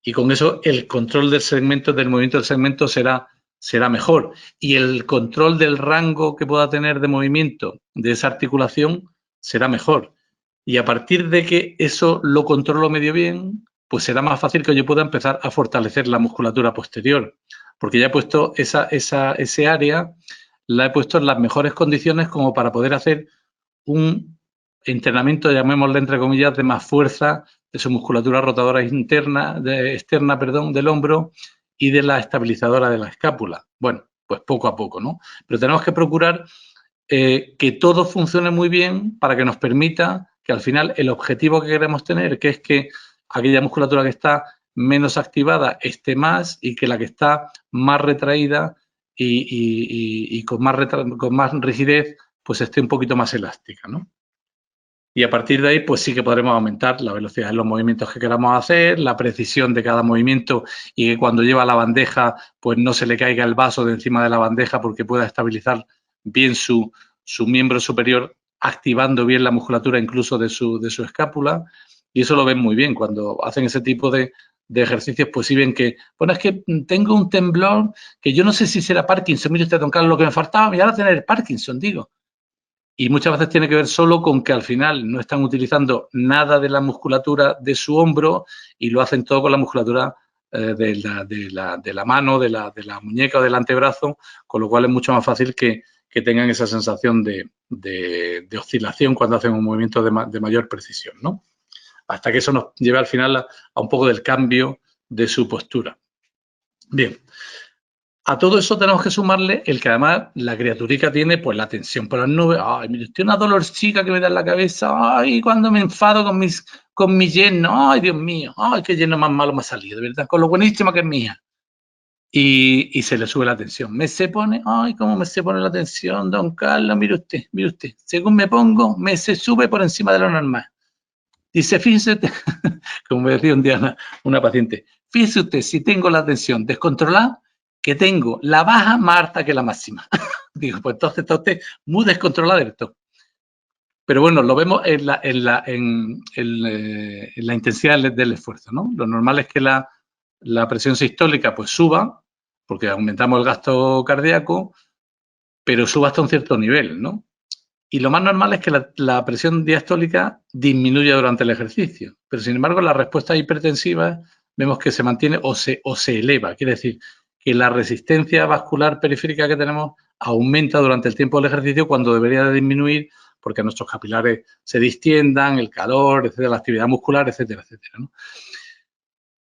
Y con eso el control del segmento, del movimiento del segmento será mejor. Y el control del rango que pueda tener de movimiento de esa articulación será mejor. Y a partir de que eso lo controlo medio bien, pues será más fácil que yo pueda empezar a fortalecer la musculatura posterior. Porque ya he puesto ese área, la he puesto en las mejores condiciones como para poder hacer un entrenamiento, llamémosle entre comillas, de más fuerza de su musculatura rotadora externa, del hombro y de la estabilizadora de la escápula. Bueno, pues poco a poco, ¿no? Pero tenemos que procurar que todo funcione muy bien para que nos permita que al final el objetivo que queremos tener, que es que aquella musculatura que está menos activada esté más y que la que está más retraída y con más rigidez, pues esté un poquito más elástica, ¿no? Y a partir de ahí, pues sí que podremos aumentar la velocidad de los movimientos que queramos hacer, la precisión de cada movimiento y que cuando lleva la bandeja, pues no se le caiga el vaso de encima de la bandeja porque pueda estabilizar bien su miembro superior, activando bien la musculatura incluso de su escápula. Y eso lo ven muy bien cuando hacen ese tipo de ejercicios, pues sí ven que, bueno, es que tengo un temblor que yo no sé si será Parkinson. Mire usted, don Carlos, lo que me faltaba, y ahora tener Parkinson, digo. Y muchas veces tiene que ver solo con que al final no están utilizando nada de la musculatura de su hombro y lo hacen todo con la musculatura de la mano, de la muñeca o del antebrazo, con lo cual es mucho más fácil que tengan esa sensación de oscilación cuando hacen un movimiento de mayor precisión, ¿no? Hasta que eso nos lleve al final a un poco del cambio de su postura. Bien. A todo eso tenemos que sumarle el que además la criaturica tiene pues la tensión por las nubes. Ay, mire, estoy una dolorcica que me da en la cabeza. Ay, cuando me enfado con mi yerno. Ay, Dios mío. Ay, qué yerno más malo me ha salido, de verdad. Con lo buenísima que es mía. Y se le sube la tensión. Me se pone, ay, cómo me se pone la tensión, don Carlos. Mire usted. Según me pongo, me se sube por encima de lo normal. Dice, fíjese, como me decía un día una paciente, fíjese usted, si tengo la tensión descontrolada, que tengo la baja más alta que la máxima. Digo, pues entonces está usted muy descontrolada de esto. Pero bueno, lo vemos en la intensidad del esfuerzo, ¿no? Lo normal es que la presión sistólica pues suba, porque aumentamos el gasto cardíaco, pero suba hasta un cierto nivel, ¿no? Y lo más normal es que la presión diastólica disminuya durante el ejercicio. Pero, sin embargo, las respuestas hipertensivas vemos que se mantiene o se eleva. Quiere decir que la resistencia vascular periférica que tenemos aumenta durante el tiempo del ejercicio cuando debería de disminuir porque nuestros capilares se distiendan, el calor, etcétera, la actividad muscular, etcétera, etcétera, ¿no?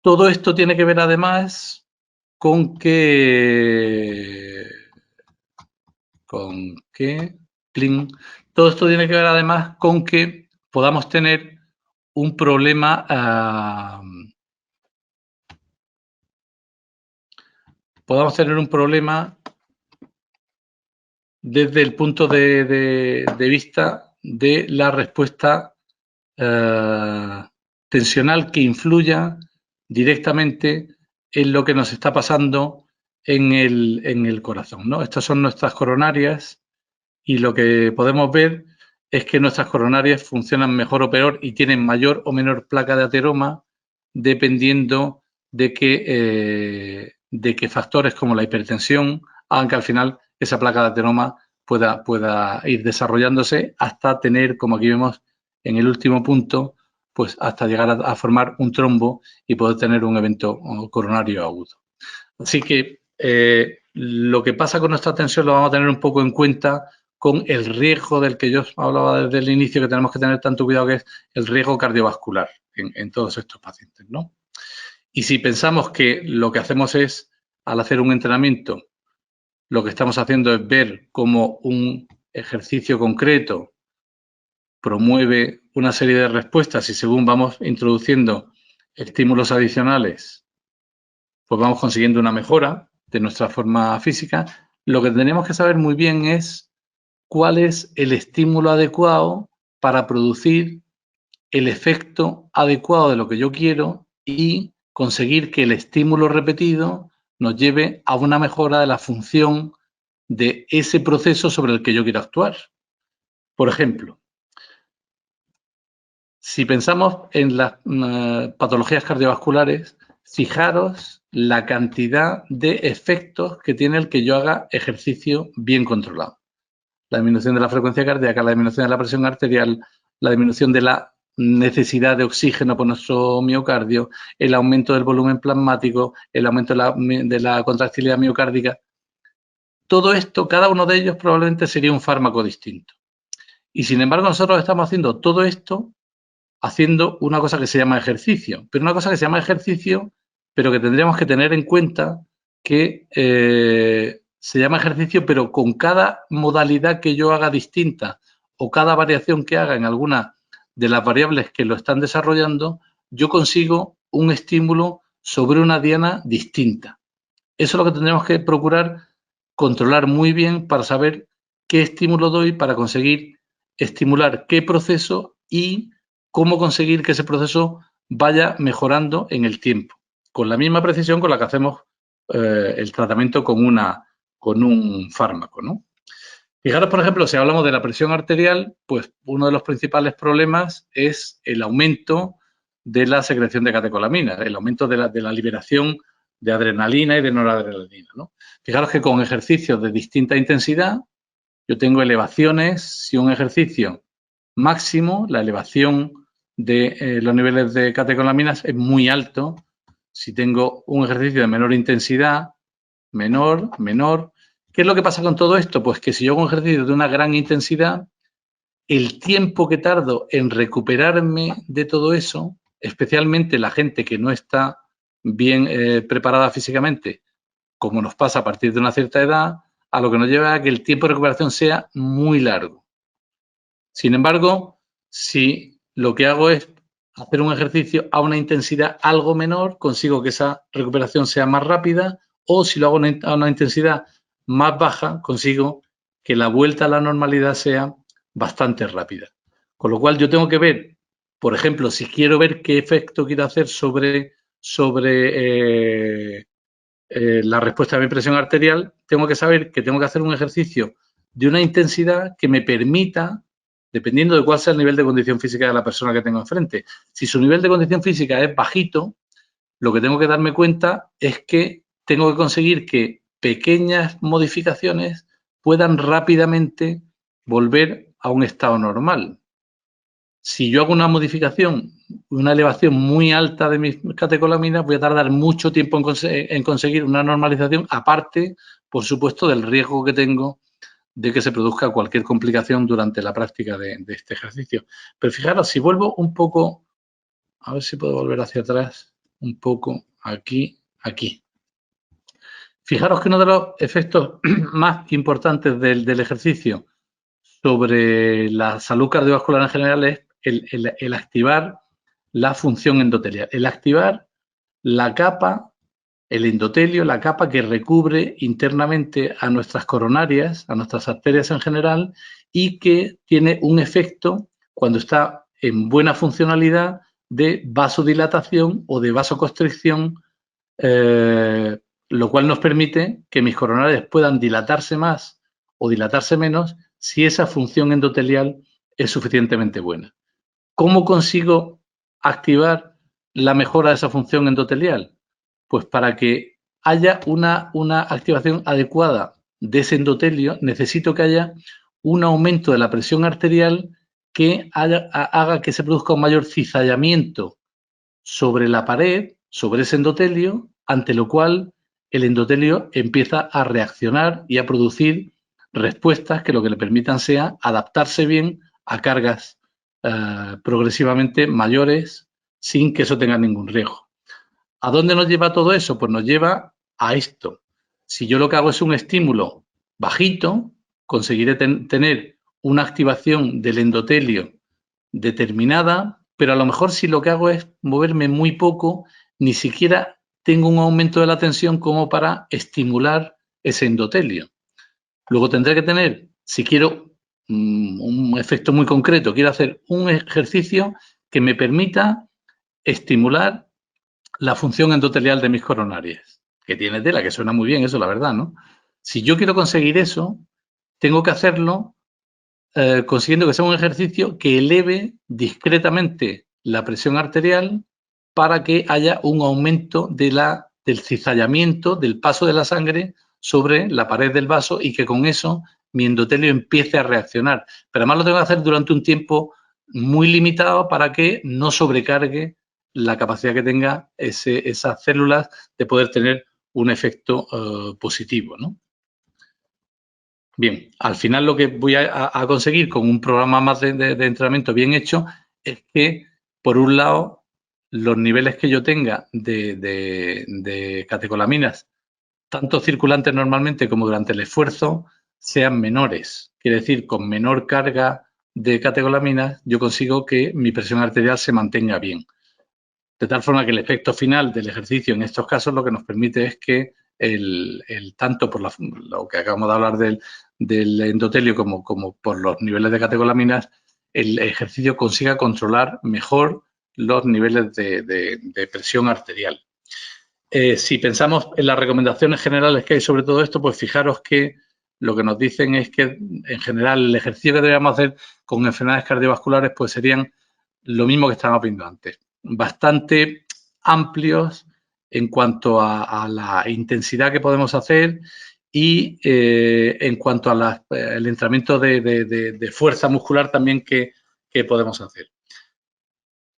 Todo esto tiene que ver, además, con que todo esto tiene que ver además con que podamos tener un problema desde el punto de vista de la respuesta tensional que influya directamente en lo que nos está pasando en el corazón, ¿no? Estas son nuestras coronarias y lo que podemos ver es que nuestras coronarias funcionan mejor o peor y tienen mayor o menor placa de ateroma dependiendo de que factores como la hipertensión hagan que al final esa placa de ateroma pueda ir desarrollándose hasta tener, como aquí vemos en el último punto, pues hasta llegar a formar un trombo y poder tener un evento coronario agudo. Así que lo que pasa con nuestra tensión lo vamos a tener un poco en cuenta con el riesgo del que yo hablaba desde el inicio, que tenemos que tener tanto cuidado, que es el riesgo cardiovascular en todos estos pacientes, ¿no? Y si pensamos que lo que hacemos es, al hacer un entrenamiento, lo que estamos haciendo es ver cómo un ejercicio concreto promueve una serie de respuestas y según vamos introduciendo estímulos adicionales, pues vamos consiguiendo una mejora de nuestra forma física. Lo que tenemos que saber muy bien es cuál es el estímulo adecuado para producir el efecto adecuado de lo que yo quiero y conseguir que el estímulo repetido nos lleve a una mejora de la función de ese proceso sobre el que yo quiero actuar. Por ejemplo, si pensamos en las patologías cardiovasculares, fijaros la cantidad de efectos que tiene el que yo haga ejercicio bien controlado. La disminución de la frecuencia cardíaca, la disminución de la presión arterial, la disminución de la necesidad de oxígeno por nuestro miocardio, el aumento del volumen plasmático, el aumento de la contractilidad miocárdica. Todo esto, cada uno de ellos probablemente sería un fármaco distinto. Y sin embargo, nosotros estamos haciendo todo esto haciendo una cosa que se llama ejercicio, pero una cosa que se llama ejercicio, pero que tendríamos que tener en cuenta que se llama ejercicio, pero con cada modalidad que yo haga distinta o cada variación que haga en alguna de las variables que lo están desarrollando, yo consigo un estímulo sobre una diana distinta. Eso es lo que tendríamos que procurar controlar muy bien para saber qué estímulo doy para conseguir estimular qué proceso y cómo conseguir que ese proceso vaya mejorando en el tiempo, con la misma precisión con la que hacemos el tratamiento con un fármaco, ¿no? Fijaros, por ejemplo, si hablamos de la presión arterial, pues uno de los principales problemas es el aumento de la secreción de catecolamina, el aumento de la liberación de adrenalina y de noradrenalina, ¿no? Fijaros que con ejercicios de distinta intensidad, yo tengo elevaciones. Si un ejercicio máximo, la elevación de los niveles de catecolaminas es muy alto. Si tengo un ejercicio de menor intensidad, menor. ¿Qué es lo que pasa con todo esto? Pues que si yo hago un ejercicio de una gran intensidad, el tiempo que tardo en recuperarme de todo eso, especialmente la gente que no está bien preparada físicamente, como nos pasa a partir de una cierta edad, a lo que nos lleva a que el tiempo de recuperación sea muy largo. Sin embargo, si lo que hago es hacer un ejercicio a una intensidad algo menor, consigo que esa recuperación sea más rápida, o si lo hago a una intensidad más baja, consigo que la vuelta a la normalidad sea bastante rápida. Con lo cual yo tengo que ver, por ejemplo, si quiero ver qué efecto quiero hacer sobre la respuesta a mi presión arterial, tengo que saber que tengo que hacer un ejercicio de una intensidad que me permita, dependiendo de cuál sea el nivel de condición física de la persona que tengo enfrente. Si su nivel de condición física es bajito, lo que tengo que darme cuenta es que tengo que conseguir que pequeñas modificaciones puedan rápidamente volver a un estado normal. Si yo hago una modificación, una elevación muy alta de mis catecolaminas, voy a tardar mucho tiempo en conseguir una normalización, aparte, por supuesto, del riesgo que tengo de que se produzca cualquier complicación durante la práctica de este ejercicio. Pero fijaros, si vuelvo un poco, a ver si puedo volver hacia atrás, un poco aquí. Fijaros que uno de los efectos más importantes del ejercicio sobre la salud cardiovascular en general es el activar la función endotelial, el activar la capa, el endotelio, la capa que recubre internamente a nuestras coronarias, a nuestras arterias en general, y que tiene un efecto, cuando está en buena funcionalidad, de vasodilatación o de vasoconstricción, lo cual nos permite que mis coronarias puedan dilatarse más o dilatarse menos si esa función endotelial es suficientemente buena. ¿Cómo consigo activar la mejora de esa función endotelial? Pues para que haya una activación adecuada de ese endotelio, necesito que haya un aumento de la presión arterial que haga que se produzca un mayor cizallamiento sobre la pared, sobre ese endotelio, ante lo cual el endotelio empieza a reaccionar y a producir respuestas que lo que le permitan sea adaptarse bien a cargas progresivamente mayores sin que eso tenga ningún riesgo. ¿A dónde nos lleva todo eso? Pues nos lleva a esto. Si yo lo que hago es un estímulo bajito, conseguiré tener una activación del endotelio determinada, pero a lo mejor si lo que hago es moverme muy poco, ni siquiera tengo un aumento de la tensión como para estimular ese endotelio. Luego tendré que tener, si quiero un efecto muy concreto, quiero hacer un ejercicio que me permita estimular la función endotelial de mis coronarias, que tiene tela, que suena muy bien eso, la verdad, ¿no? Si yo quiero conseguir eso, tengo que hacerlo consiguiendo que sea un ejercicio que eleve discretamente la presión arterial para que haya un aumento del cizallamiento, del paso de la sangre sobre la pared del vaso y que con eso mi endotelio empiece a reaccionar. Pero además lo tengo que hacer durante un tiempo muy limitado para que no sobrecargue la capacidad que tenga esas células de poder tener un efecto positivo, ¿no? Bien, al final lo que voy a conseguir con un programa más de entrenamiento bien hecho es que, por un lado, los niveles que yo tenga de catecolaminas, tanto circulantes normalmente como durante el esfuerzo, sean menores. Quiere decir, con menor carga de catecolaminas, yo consigo que mi presión arterial se mantenga bien. De tal forma que el efecto final del ejercicio en estos casos lo que nos permite es que tanto por lo que acabamos de hablar del endotelio como por los niveles de catecolaminas, el ejercicio consiga controlar mejor los niveles de presión arterial. Si pensamos en las recomendaciones generales que hay sobre todo esto, pues fijaros que lo que nos dicen es que en general el ejercicio que debemos hacer con enfermedades cardiovasculares pues serían lo mismo que estábamos viendo antes, bastante amplios en cuanto a la intensidad que podemos hacer y en cuanto al entrenamiento de fuerza muscular también que podemos hacer.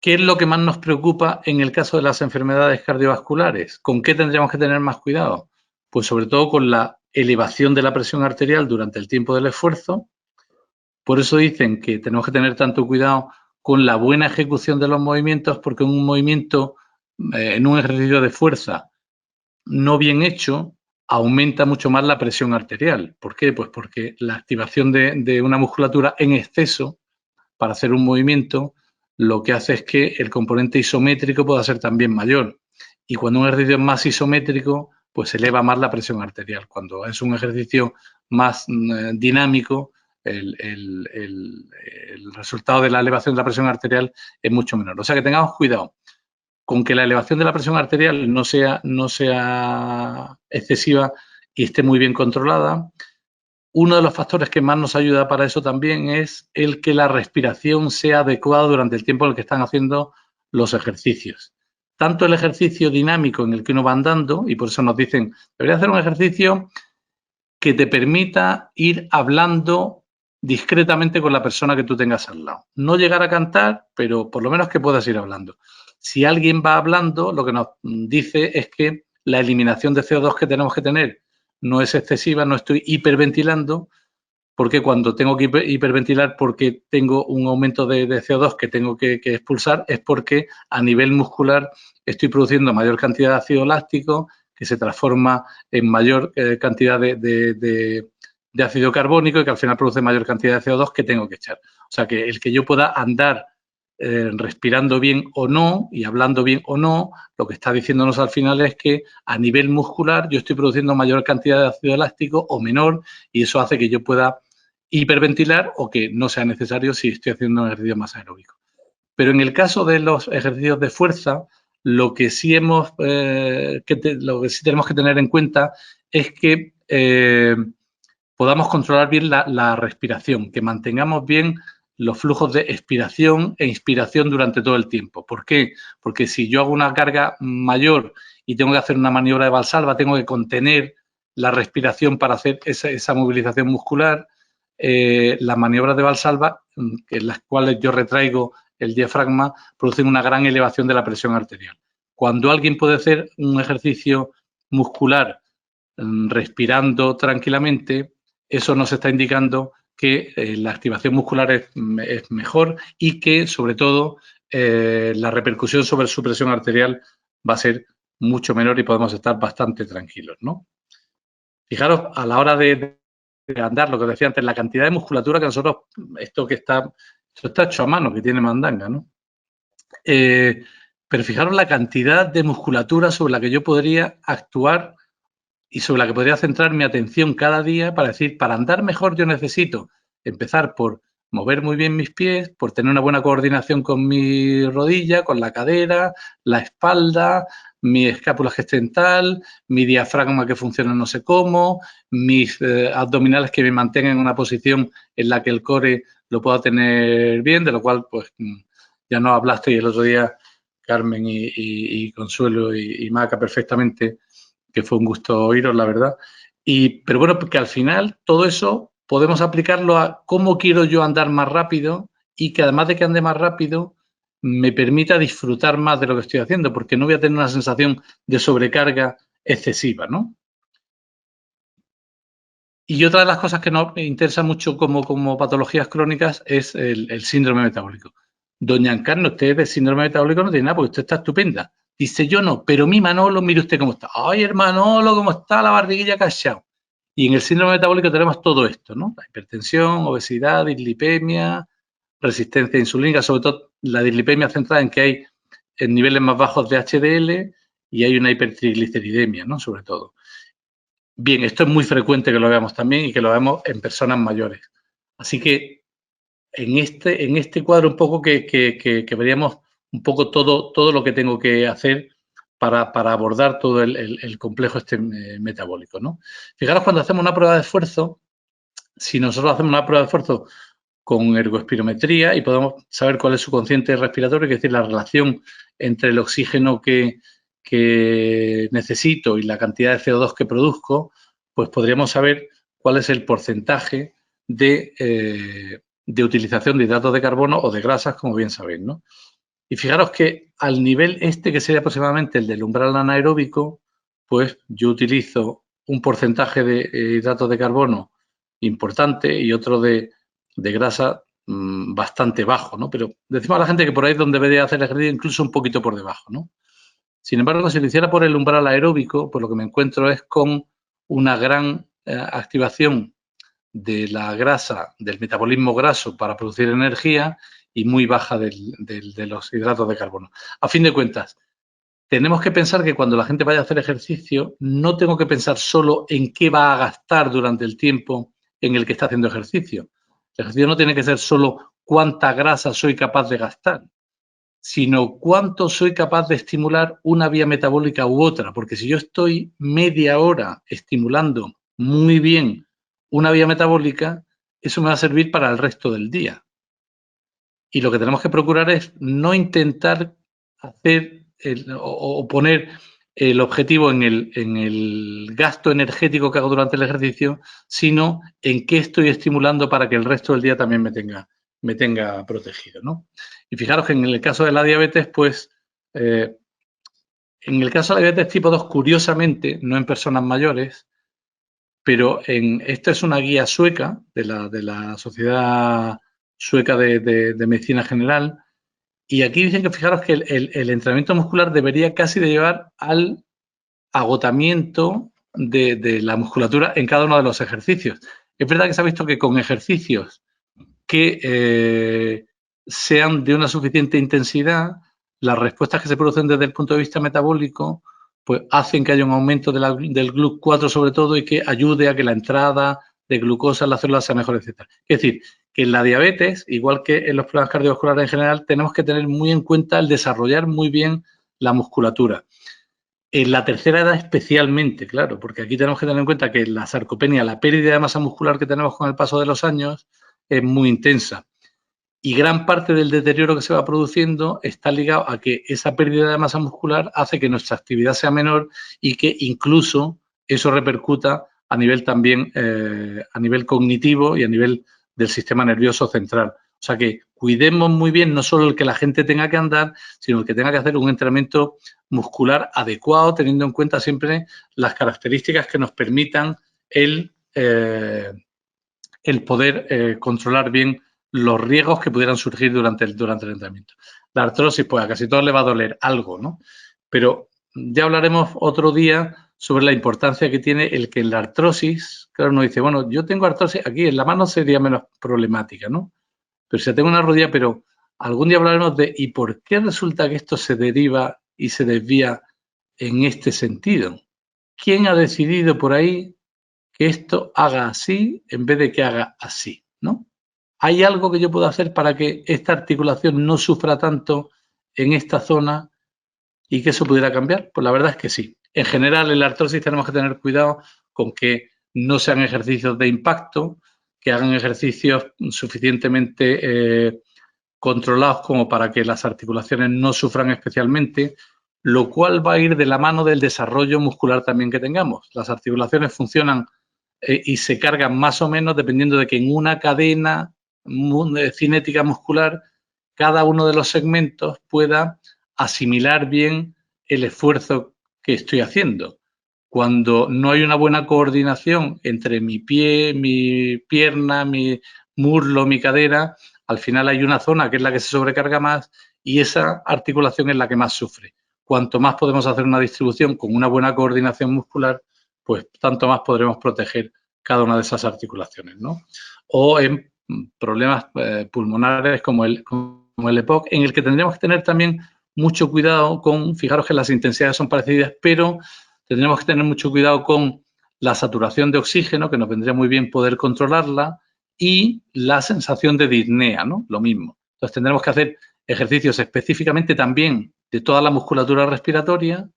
¿Qué es lo que más nos preocupa en el caso de las enfermedades cardiovasculares? ¿Con qué tendríamos que tener más cuidado? Pues sobre todo con la elevación de la presión arterial durante el tiempo del esfuerzo. Por eso dicen que tenemos que tener tanto cuidado con la buena ejecución de los movimientos, porque un movimiento en un ejercicio de fuerza no bien hecho aumenta mucho más la presión arterial. ¿Por qué? Pues porque la activación de una musculatura en exceso para hacer un movimiento lo que hace es que el componente isométrico pueda ser también mayor. Y cuando un ejercicio es más isométrico, pues eleva más la presión arterial. Cuando es un ejercicio más dinámico, el resultado de la elevación de la presión arterial es mucho menor. O sea que tengamos cuidado con que la elevación de la presión arterial no sea excesiva y esté muy bien controlada. Uno de los factores que más nos ayuda para eso también es el que la respiración sea adecuada durante el tiempo en el que están haciendo los ejercicios. Tanto el ejercicio dinámico en el que uno va andando, y por eso nos dicen, debería hacer un ejercicio que te permita ir hablando discretamente con la persona que tú tengas al lado. No llegar a cantar, pero por lo menos que puedas ir hablando. Si alguien va hablando, lo que nos dice es que la eliminación de CO2 que tenemos que tener no es excesiva, no estoy hiperventilando, porque cuando tengo que hiperventilar porque tengo un aumento de CO2 que tengo que expulsar, es porque a nivel muscular estoy produciendo mayor cantidad de ácido láctico que se transforma en mayor cantidad de ácido carbónico y que al final produce mayor cantidad de CO2 que tengo que echar. O sea que el que yo pueda andar respirando bien o no y hablando bien o no, lo que está diciéndonos al final es que a nivel muscular yo estoy produciendo mayor cantidad de ácido láctico o menor y eso hace que yo pueda hiperventilar o que no sea necesario si estoy haciendo un ejercicio más aeróbico. Pero en el caso de los ejercicios de fuerza, lo que sí tenemos que tener en cuenta es que podamos controlar bien la respiración, que mantengamos bien los flujos de expiración e inspiración durante todo el tiempo. ¿Por qué? Porque si yo hago una carga mayor y tengo que hacer una maniobra de Valsalva, tengo que contener la respiración para hacer esa movilización muscular. Las maniobras de Valsalva, en las cuales yo retraigo el diafragma, producen una gran elevación de la presión arterial. Cuando alguien puede hacer un ejercicio muscular respirando tranquilamente, eso nos está indicando que la activación muscular es mejor y que, sobre todo, la repercusión sobre su presión arterial va a ser mucho menor y podemos estar bastante tranquilos, ¿no? Fijaros, a la hora de andar, lo que os decía antes, la cantidad de musculatura que nosotros, esto está hecho a mano, que tiene mandanga, ¿no? Pero fijaros la cantidad de musculatura sobre la que yo podría actuar y sobre la que podría centrar mi atención cada día para decir, para andar mejor yo necesito empezar por mover muy bien mis pies, por tener una buena coordinación con mi rodilla, con la cadera, la espalda, mi escápula gestrental, mi diafragma que funciona no sé cómo, mis abdominales que me mantengan en una posición en la que el core lo pueda tener bien, de lo cual pues ya no hablaste y el otro día Carmen y Consuelo y Maca perfectamente, que fue un gusto oíros, la verdad. Pero bueno, porque al final todo eso podemos aplicarlo a cómo quiero yo andar más rápido y que además de que ande más rápido, me permita disfrutar más de lo que estoy haciendo, porque no voy a tener una sensación de sobrecarga excesiva, ¿no? Y otra de las cosas que nos interesa mucho como patologías crónicas es el síndrome metabólico. Doña Encarna, usted de síndrome metabólico no tiene nada, porque usted está estupenda. Dice, yo no, pero mi Manolo, mire usted cómo está. Ay, hermanolo, cómo está la barriguilla cachao. Y en el síndrome metabólico tenemos todo esto, ¿no? La hipertensión, obesidad, dislipemia, resistencia insulínica, sobre todo la dislipemia centrada en que hay en niveles más bajos de HDL y hay una hipertrigliceridemia, ¿no? Sobre todo. Bien, esto es muy frecuente que lo veamos también y que lo vemos en personas mayores. Así que en este cuadro un poco que veríamos un poco todo lo que tengo que hacer para abordar todo el complejo metabólico, ¿no? Fijaros, cuando hacemos una prueba de esfuerzo, si nosotros hacemos una prueba de esfuerzo con ergoespirometría y podemos saber cuál es su consciente respiratorio, es decir, la relación entre el oxígeno que necesito y la cantidad de CO2 que produzco, pues podríamos saber cuál es el porcentaje de utilización de hidratos de carbono o de grasas, como bien sabéis, ¿no? Y fijaros que al nivel este, que sería aproximadamente el del umbral anaeróbico, pues yo utilizo un porcentaje de hidratos de carbono importante y otro de grasa bastante bajo, ¿no? Pero decimos a la gente que por ahí es donde debería hacer el ejercicio, incluso un poquito por debajo, ¿no? Sin embargo, si lo hiciera por el umbral aeróbico, pues lo que me encuentro es con una gran activación de la grasa, del metabolismo graso para producir energía y muy baja de los hidratos de carbono. A fin de cuentas, tenemos que pensar que cuando la gente vaya a hacer ejercicio, no tengo que pensar solo en qué va a gastar durante el tiempo en el que está haciendo ejercicio. El ejercicio no tiene que ser solo cuánta grasa soy capaz de gastar, sino cuánto soy capaz de estimular una vía metabólica u otra, porque si yo estoy media hora estimulando muy bien una vía metabólica, eso me va a servir para el resto del día. Y lo que tenemos que procurar es no intentar hacer o poner el objetivo en el gasto energético que hago durante el ejercicio, sino en qué estoy estimulando para que el resto del día también me tenga protegido, ¿no? Y fijaros que en el caso de la diabetes, pues, en el caso de la diabetes tipo 2, curiosamente, no en personas mayores, pero esta es una guía sueca de la Sociedad Sueca de Medicina General, y aquí dicen que fijaros que el entrenamiento muscular debería casi de llevar al agotamiento de la musculatura en cada uno de los ejercicios. Es verdad que se ha visto que con ejercicios que sean de una suficiente intensidad, las respuestas que se producen desde el punto de vista metabólico, pues hacen que haya un aumento del GLUT4 sobre todo y que ayude a que la entrada de glucosa en las células sea mejor, etc. Es decir, que en la diabetes, igual que en los problemas cardiovasculares en general, tenemos que tener muy en cuenta el desarrollar muy bien la musculatura. En la tercera edad especialmente, claro, porque aquí tenemos que tener en cuenta que la sarcopenia, la pérdida de masa muscular que tenemos con el paso de los años, es muy intensa. Y gran parte del deterioro que se va produciendo está ligado a que esa pérdida de masa muscular hace que nuestra actividad sea menor y que incluso eso repercuta a nivel también, a nivel cognitivo y a nivel del sistema nervioso central. O sea que cuidemos muy bien no solo el que la gente tenga que andar, sino el que tenga que hacer un entrenamiento muscular adecuado, teniendo en cuenta siempre las características que nos permitan el poder controlar bien los riesgos que pudieran surgir durante el entrenamiento. La artrosis, pues a casi todos le va a doler algo, ¿no? Pero ya hablaremos otro día sobre la importancia que tiene el que en la artrosis, claro, uno dice, bueno, yo tengo artrosis aquí, en la mano sería menos problemática, ¿no? Pero si tengo una rodilla, pero algún día hablaremos de ¿y por qué resulta que esto se deriva y se desvía en este sentido? ¿Quién ha decidido por ahí que esto haga así en vez de que haga así, ¿no? ¿Hay algo que yo pueda hacer para que esta articulación no sufra tanto en esta zona y que eso pudiera cambiar? Pues la verdad es que sí. En general, en la artrosis tenemos que tener cuidado con que no sean ejercicios de impacto, que hagan ejercicios suficientemente controlados como para que las articulaciones no sufran especialmente, lo cual va a ir de la mano del desarrollo muscular también que tengamos. Las articulaciones funcionan y se cargan más o menos dependiendo de que en una cadena cinética muscular cada uno de los segmentos pueda asimilar bien el esfuerzo que estoy haciendo. Cuando no hay una buena coordinación entre mi pie, mi pierna, mi muslo, mi cadera, al final hay una zona que es la que se sobrecarga más y esa articulación es la que más sufre. Cuanto más podemos hacer una distribución con una buena coordinación muscular, pues tanto más podremos proteger cada una de esas articulaciones, ¿no? O en problemas pulmonares como el EPOC, en el que tendríamos que tener también mucho cuidado con, fijaros que las intensidades son parecidas, pero tendremos que tener mucho cuidado con la saturación de oxígeno, que nos vendría muy bien poder controlarla, y la sensación de disnea, ¿no? Lo mismo. Entonces tendremos que hacer ejercicios específicamente también de toda la musculatura respiratoria,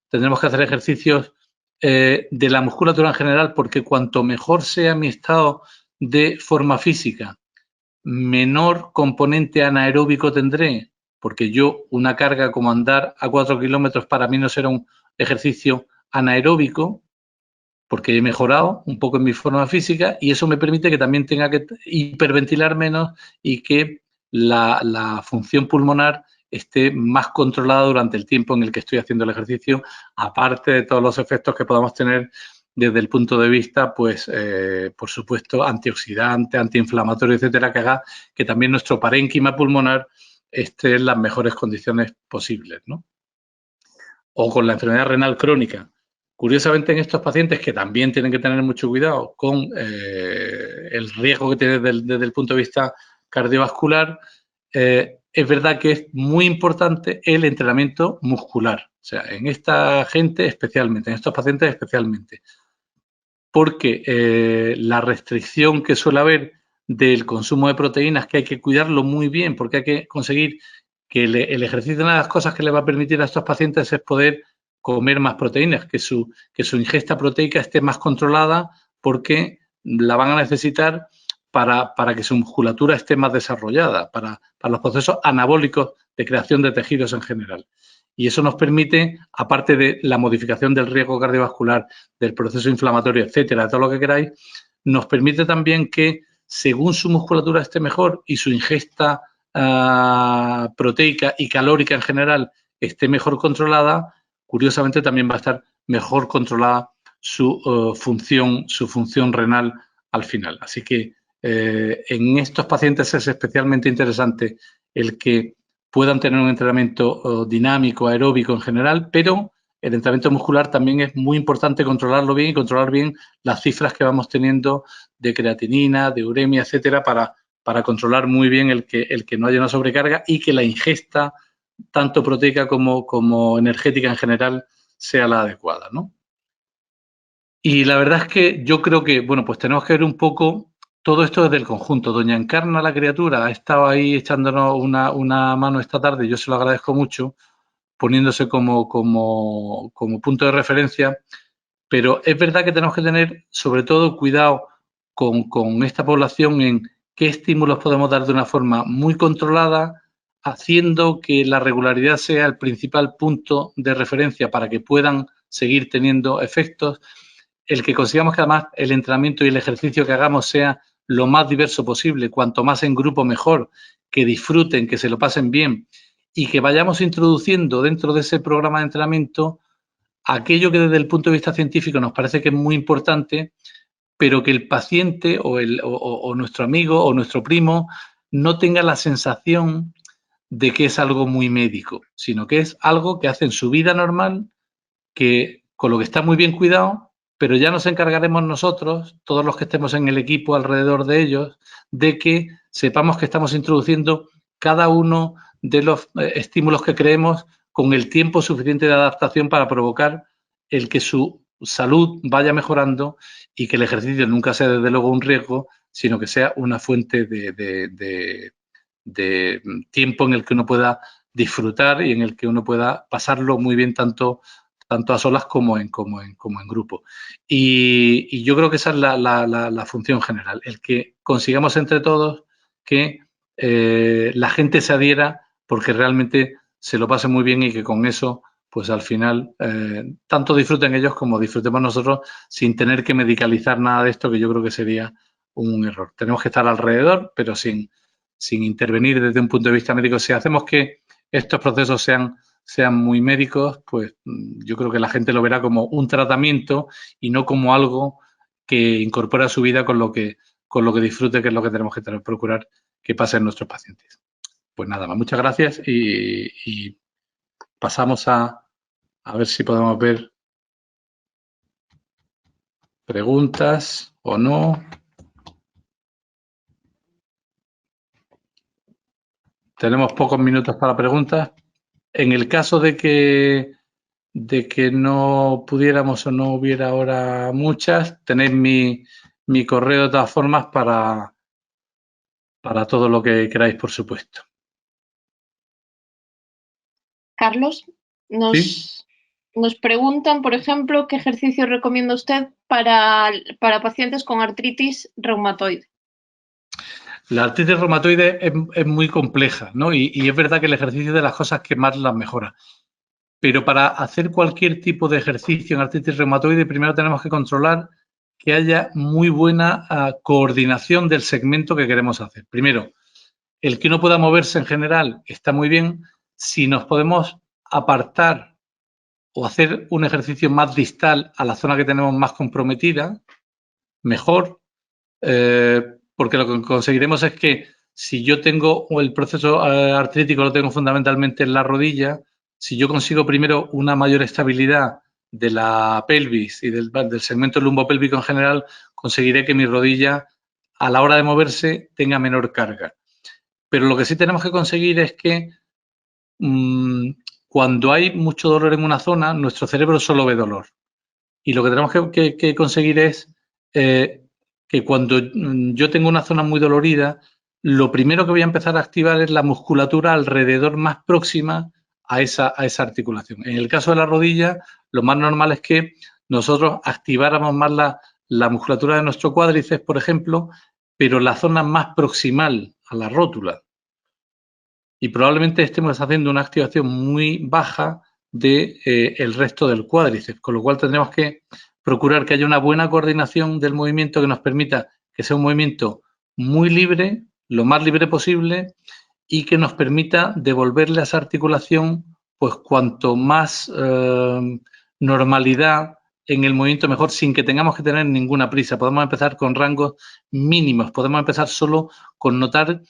tendremos que hacer ejercicios de la musculatura en general, porque cuanto mejor sea mi estado de forma física, menor componente anaeróbico tendré, porque yo una carga como andar a 4 kilómetros para mí no será un ejercicio anaeróbico, porque he mejorado un poco en mi forma física y eso me permite que también tenga que hiperventilar menos y que la función pulmonar esté más controlada durante el tiempo en el que estoy haciendo el ejercicio, aparte de todos los efectos que podamos tener desde el punto de vista, pues, por supuesto, antioxidante, antiinflamatorio, etcétera, que haga que también nuestro parénquima pulmonar esté en las mejores condiciones posibles, ¿no? O con la enfermedad renal crónica. Curiosamente, en estos pacientes que también tienen que tener mucho cuidado con el riesgo que tienen desde el punto de vista cardiovascular, es verdad que es muy importante el entrenamiento muscular. O sea, en esta gente especialmente, en estos pacientes especialmente. Porque la restricción que suele haber del consumo de proteínas, que hay que cuidarlo muy bien, porque hay que conseguir que el ejercicio, una de las cosas que le va a permitir a estos pacientes es poder comer más proteínas, que su ingesta proteica esté más controlada, porque la van a necesitar para que su musculatura esté más desarrollada, para los procesos anabólicos de creación de tejidos en general. Y eso nos permite, aparte de la modificación del riesgo cardiovascular, del proceso inflamatorio, etcétera, todo lo que queráis, nos permite también que, según su musculatura esté mejor y su ingesta proteica y calórica en general esté mejor controlada, curiosamente también va a estar mejor controlada su función renal al final. Así que en estos pacientes es especialmente interesante el que puedan tener un entrenamiento dinámico, aeróbico en general, pero el entrenamiento muscular también es muy importante controlarlo bien y controlar bien las cifras que vamos teniendo de creatinina, de uremia, etcétera, para controlar muy bien el que no haya una sobrecarga y que la ingesta, tanto proteica como energética en general, sea la adecuada, ¿no? Y la verdad es que yo creo que, bueno, pues tenemos que ver un poco todo esto desde el conjunto. Doña Encarna, la criatura, ha estado ahí echándonos una mano esta tarde, yo se lo agradezco mucho, poniéndose como punto de referencia, pero es verdad que tenemos que tener sobre todo cuidado con esta población en qué estímulos podemos dar de una forma muy controlada, haciendo que la regularidad sea el principal punto de referencia para que puedan seguir teniendo efectos, el que consigamos que además el entrenamiento y el ejercicio que hagamos sea lo más diverso posible, cuanto más en grupo mejor, que disfruten, que se lo pasen bien y que vayamos introduciendo dentro de ese programa de entrenamiento aquello que desde el punto de vista científico nos parece que es muy importante, pero que el paciente o nuestro amigo o nuestro primo no tenga la sensación de que es algo muy médico, sino que es algo que hace en su vida normal, que con lo que está muy bien cuidado, pero ya nos encargaremos nosotros, todos los que estemos en el equipo alrededor de ellos, de que sepamos que estamos introduciendo cada uno de los estímulos que creemos con el tiempo suficiente de adaptación para provocar el que su salud vaya mejorando y que el ejercicio nunca sea desde luego un riesgo, sino que sea una fuente de tiempo en el que uno pueda disfrutar y en el que uno pueda pasarlo muy bien tanto a solas como en grupo. Y yo creo que esa es la función general, el que consigamos entre todos que la gente se adhiera porque realmente se lo pase muy bien y que con eso, pues al final, tanto disfruten ellos como disfrutemos nosotros sin tener que medicalizar nada de esto, que yo creo que sería un error. Tenemos que estar alrededor, pero sin intervenir desde un punto de vista médico. Si hacemos que estos procesos sean muy médicos, pues yo creo que la gente lo verá como un tratamiento y no como algo que incorpora a su vida con lo que disfrute, que es lo que tenemos que procurar que pase en nuestros pacientes. Pues nada más, muchas gracias y pasamos a ver si podemos ver preguntas o no. Tenemos pocos minutos para preguntas. En el caso de que no pudiéramos o no hubiera ahora muchas, tenéis mi correo de todas formas para todo lo que queráis, por supuesto. Carlos, ¿Sí? nos preguntan, por ejemplo, ¿qué ejercicio recomienda usted para pacientes con artritis reumatoide? La artritis reumatoide es muy compleja, ¿no? Y es verdad que el ejercicio es de las cosas que más las mejora. Pero para hacer cualquier tipo de ejercicio en artritis reumatoide, primero tenemos que controlar que haya muy buena coordinación del segmento que queremos hacer. Primero, el que no pueda moverse en general está muy bien. Si nos podemos apartar o hacer un ejercicio más distal a la zona que tenemos más comprometida, mejor, porque lo que conseguiremos es que si yo tengo el proceso artrítico, lo tengo fundamentalmente en la rodilla, si yo consigo primero una mayor estabilidad de la pelvis y del segmento lumbopélvico en general, conseguiré que mi rodilla a la hora de moverse tenga menor carga. Pero lo que sí tenemos que conseguir es que cuando hay mucho dolor en una zona, nuestro cerebro solo ve dolor. Y lo que tenemos que conseguir es que cuando yo tengo una zona muy dolorida, lo primero que voy a empezar a activar es la musculatura alrededor más próxima a esa articulación. En el caso de la rodilla, lo más normal es que nosotros activáramos más la musculatura de nuestro cuádriceps, por ejemplo, pero la zona más proximal a la rótula. Y probablemente estemos haciendo una activación muy baja del resto del cuádriceps, con lo cual tendremos que procurar que haya una buena coordinación del movimiento que nos permita que sea un movimiento muy libre, lo más libre posible, y que nos permita devolverle a esa articulación pues cuanto más normalidad en el movimiento mejor, sin que tengamos que tener ninguna prisa. Podemos empezar con rangos mínimos, podemos empezar solo con notar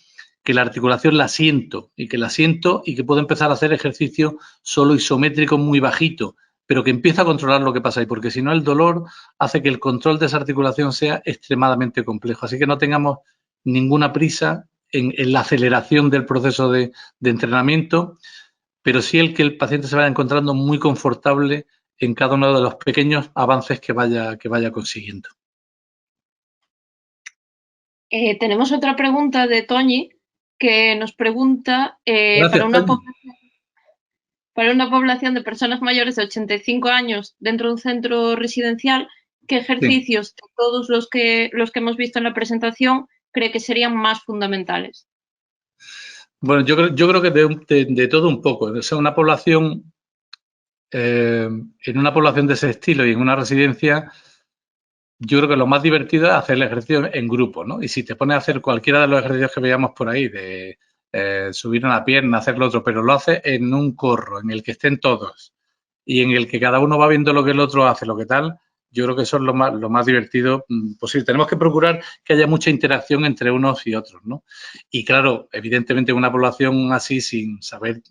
que la articulación la siento y que puedo empezar a hacer ejercicio solo isométrico muy bajito, pero que empieza a controlar lo que pasa ahí, porque si no el dolor hace que el control de esa articulación sea extremadamente complejo. Así que no tengamos ninguna prisa en la aceleración del proceso de entrenamiento, pero sí el que el paciente se vaya encontrando muy confortable en cada uno de los pequeños avances que vaya consiguiendo. Tenemos otra pregunta de Toñi que nos pregunta Gracias, para una población de personas mayores de 85 años dentro de un centro residencial, ¿qué ejercicios de todos los que hemos visto en la presentación cree que serían más fundamentales? Bueno, yo creo que de todo un poco. O sea, una población, en una población de ese estilo y en una residencia, yo creo que lo más divertido es hacer el ejercicio en grupo, ¿no? Y si te pones a hacer cualquiera de los ejercicios que veíamos por ahí, de subir una pierna, hacer lo otro, pero lo haces en un corro, en el que estén todos y en el que cada uno va viendo lo que el otro hace, lo que tal, yo creo que eso es lo más divertido posible. Tenemos que procurar que haya mucha interacción entre unos y otros, ¿no? Y claro, evidentemente una población así, sin saber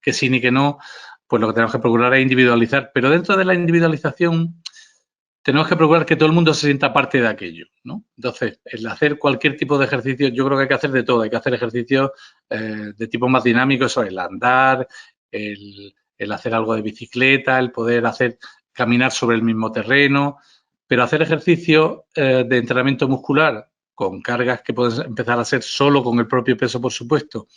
que sí ni que no, pues lo que tenemos que procurar es individualizar. Pero dentro de la individualización tenemos que procurar que todo el mundo se sienta parte de aquello, ¿no? Entonces, el hacer cualquier tipo de ejercicio, yo creo que hay que hacer de todo. Hay que hacer ejercicios de tipo más dinámico, eso, el andar, el hacer algo de bicicleta, el poder caminar sobre el mismo terreno, pero hacer ejercicio de entrenamiento muscular con cargas que pueden empezar a ser solo con el propio peso, por supuesto,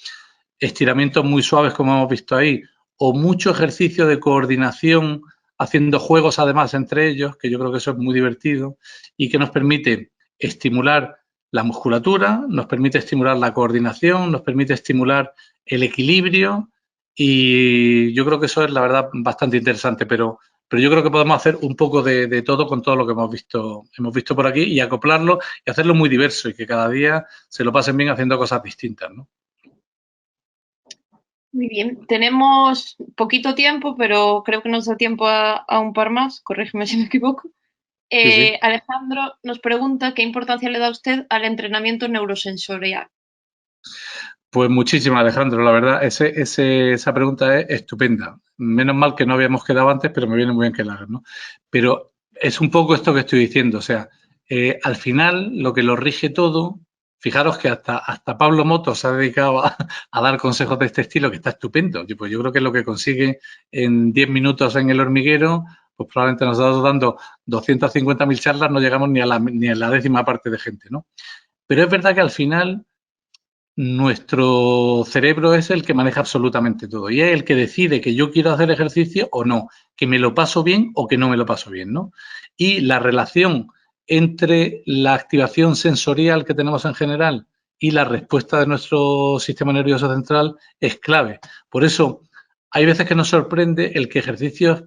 estiramientos muy suaves como hemos visto ahí, o mucho ejercicio de coordinación haciendo juegos además entre ellos, que yo creo que eso es muy divertido y que nos permite estimular la musculatura, nos permite estimular la coordinación, nos permite estimular el equilibrio y yo creo que eso es la verdad bastante interesante, pero yo creo que podemos hacer un poco de todo con todo lo que hemos visto por aquí y acoplarlo y hacerlo muy diverso y que cada día se lo pasen bien haciendo cosas distintas, ¿no? Muy bien, tenemos poquito tiempo, pero creo que nos da tiempo a un par más, corrígeme si me equivoco. Sí. Alejandro nos pregunta qué importancia le da usted al entrenamiento neurosensorial. Pues muchísimo, Alejandro, la verdad, esa pregunta es estupenda. Menos mal que no habíamos quedado antes, pero me viene muy bien que la hagas, ¿no? Pero es un poco esto que estoy diciendo, o sea, al final lo que lo rige todo, fijaros que hasta Pablo Motos se ha dedicado a dar consejos de este estilo, que está estupendo. Pues yo creo que lo que consigue en 10 minutos en el hormiguero, pues probablemente nos ha dando 250.000 charlas, no llegamos ni a la 10ª parte de gente, ¿no? Pero es verdad que al final nuestro cerebro es el que maneja absolutamente todo y es el que decide que yo quiero hacer ejercicio o no, que me lo paso bien o que no me lo paso bien, ¿no? Y la relación entre la activación sensorial que tenemos en general y la respuesta de nuestro sistema nervioso central es clave. Por eso, hay veces que nos sorprende el que ejercicios,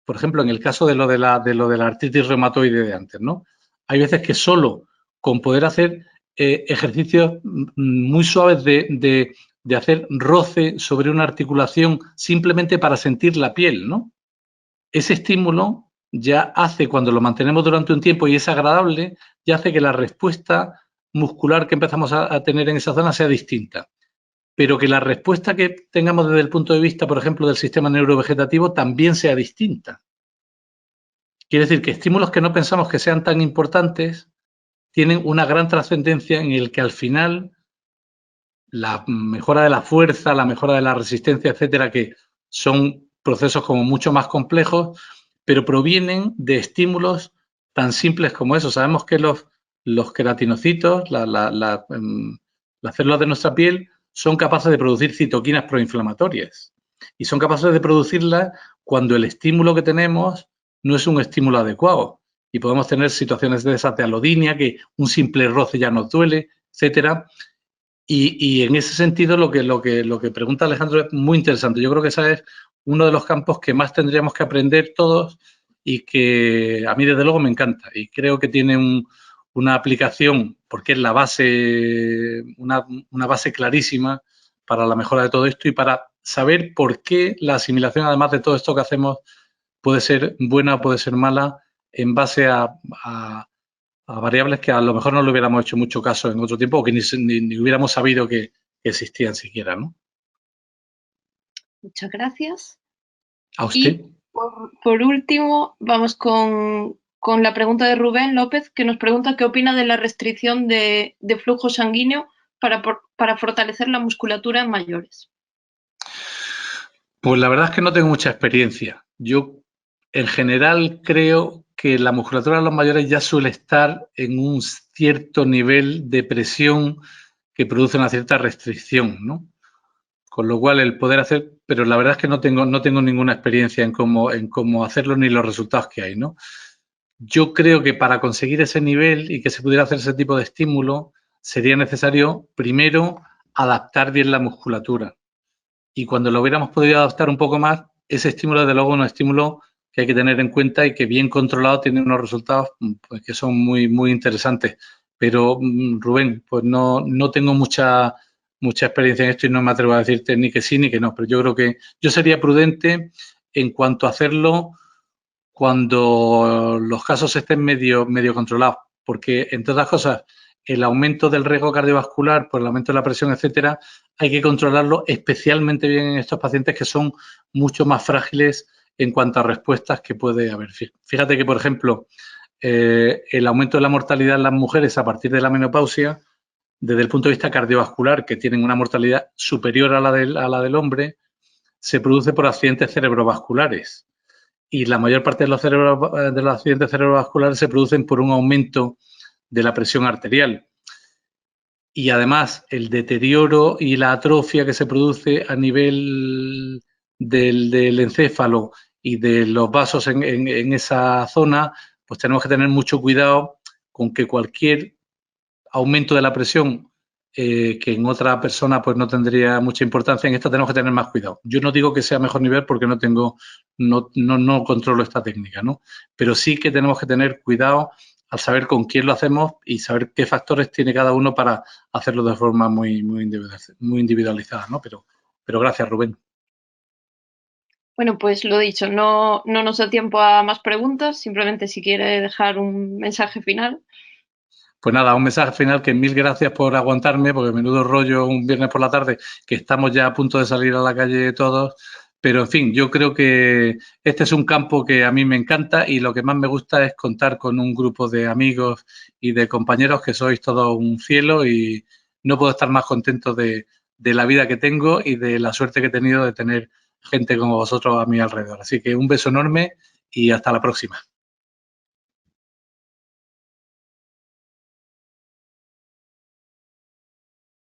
por ejemplo, en el caso de lo de la artritis reumatoide de antes, ¿no? Hay veces que solo con poder hacer ejercicios muy suaves de hacer roce sobre una articulación simplemente para sentir la piel, ¿no? Ese estímulo ya hace, cuando lo mantenemos durante un tiempo y es agradable, ya hace que la respuesta muscular que empezamos a tener en esa zona sea distinta. Pero que la respuesta que tengamos desde el punto de vista, por ejemplo, del sistema neurovegetativo también sea distinta. Quiere decir que estímulos que no pensamos que sean tan importantes tienen una gran trascendencia en el que al final la mejora de la fuerza, la mejora de la resistencia, etcétera, que son procesos como mucho más complejos, pero provienen de estímulos tan simples como eso. Sabemos que los queratinocitos, las células de nuestra piel, son capaces de producir citoquinas proinflamatorias y son capaces de producirlas cuando el estímulo que tenemos no es un estímulo adecuado y podemos tener situaciones de esas de alodinia, que un simple roce ya nos duele, etcétera. Y en ese sentido lo que pregunta Alejandro es muy interesante. Yo creo que ese es uno de los campos que más tendríamos que aprender todos y que a mí desde luego me encanta y creo que tiene una aplicación porque es la base, una base clarísima para la mejora de todo esto y para saber por qué la asimilación, además de todo esto que hacemos, puede ser buena o puede ser mala en base a variables que a lo mejor no le hubiéramos hecho mucho caso en otro tiempo o que ni hubiéramos sabido que existían siquiera, ¿no? Muchas gracias. ¿A usted? Y por último, vamos con la pregunta de Rubén López, que nos pregunta qué opina de la restricción de flujo sanguíneo para fortalecer la musculatura en mayores. Pues la verdad es que no tengo mucha experiencia. Yo, en general, creo que la musculatura de los mayores ya suele estar en un cierto nivel de presión que produce una cierta restricción, ¿no? Con lo cual, el poder hacer, pero la verdad es que no tengo ninguna experiencia en cómo hacerlo ni los resultados que hay, ¿no? Yo creo que para conseguir ese nivel y que se pudiera hacer ese tipo de estímulo, sería necesario, primero, adaptar bien la musculatura. Y cuando lo hubiéramos podido adaptar un poco más, ese estímulo, desde luego, es un estímulo que hay que tener en cuenta y que bien controlado tiene unos resultados pues, que son muy, muy interesantes. Pero, Rubén, pues no tengo mucha experiencia en esto y no me atrevo a decirte ni que sí ni que no. Pero yo creo que yo sería prudente en cuanto a hacerlo cuando los casos estén medio controlados. Porque, entre otras cosas, el aumento del riesgo cardiovascular, por el aumento de la presión, etcétera, hay que controlarlo especialmente bien en estos pacientes que son mucho más frágiles en cuanto a respuestas que puede haber. Fíjate que, por ejemplo, el aumento de la mortalidad en las mujeres a partir de la menopausia, desde el punto de vista cardiovascular, que tienen una mortalidad superior a la del hombre, se produce por accidentes cerebrovasculares. Y la mayor parte de los accidentes cerebrovasculares se producen por un aumento de la presión arterial. Y además el deterioro y la atrofia que se produce a nivel del encéfalo y de los vasos en esa zona, pues tenemos que tener mucho cuidado con que cualquier aumento de la presión que en otra persona pues no tendría mucha importancia, en esta tenemos que tener más cuidado. Yo no digo que sea mejor nivel porque no controlo esta técnica, ¿no? Pero sí que tenemos que tener cuidado al saber con quién lo hacemos y saber qué factores tiene cada uno para hacerlo de forma muy individualizada, ¿no? Pero gracias, Rubén. Bueno, pues lo dicho, no nos da tiempo a más preguntas, simplemente si quiere dejar un mensaje final. Pues nada, un mensaje final que mil gracias por aguantarme, porque menudo rollo un viernes por la tarde, que estamos ya a punto de salir a la calle todos. Pero, en fin, yo creo que este es un campo que a mí me encanta y lo que más me gusta es contar con un grupo de amigos y de compañeros que sois todo un cielo y no puedo estar más contento de la vida que tengo y de la suerte que he tenido de tener gente como vosotros a mi alrededor. Así que un beso enorme y hasta la próxima.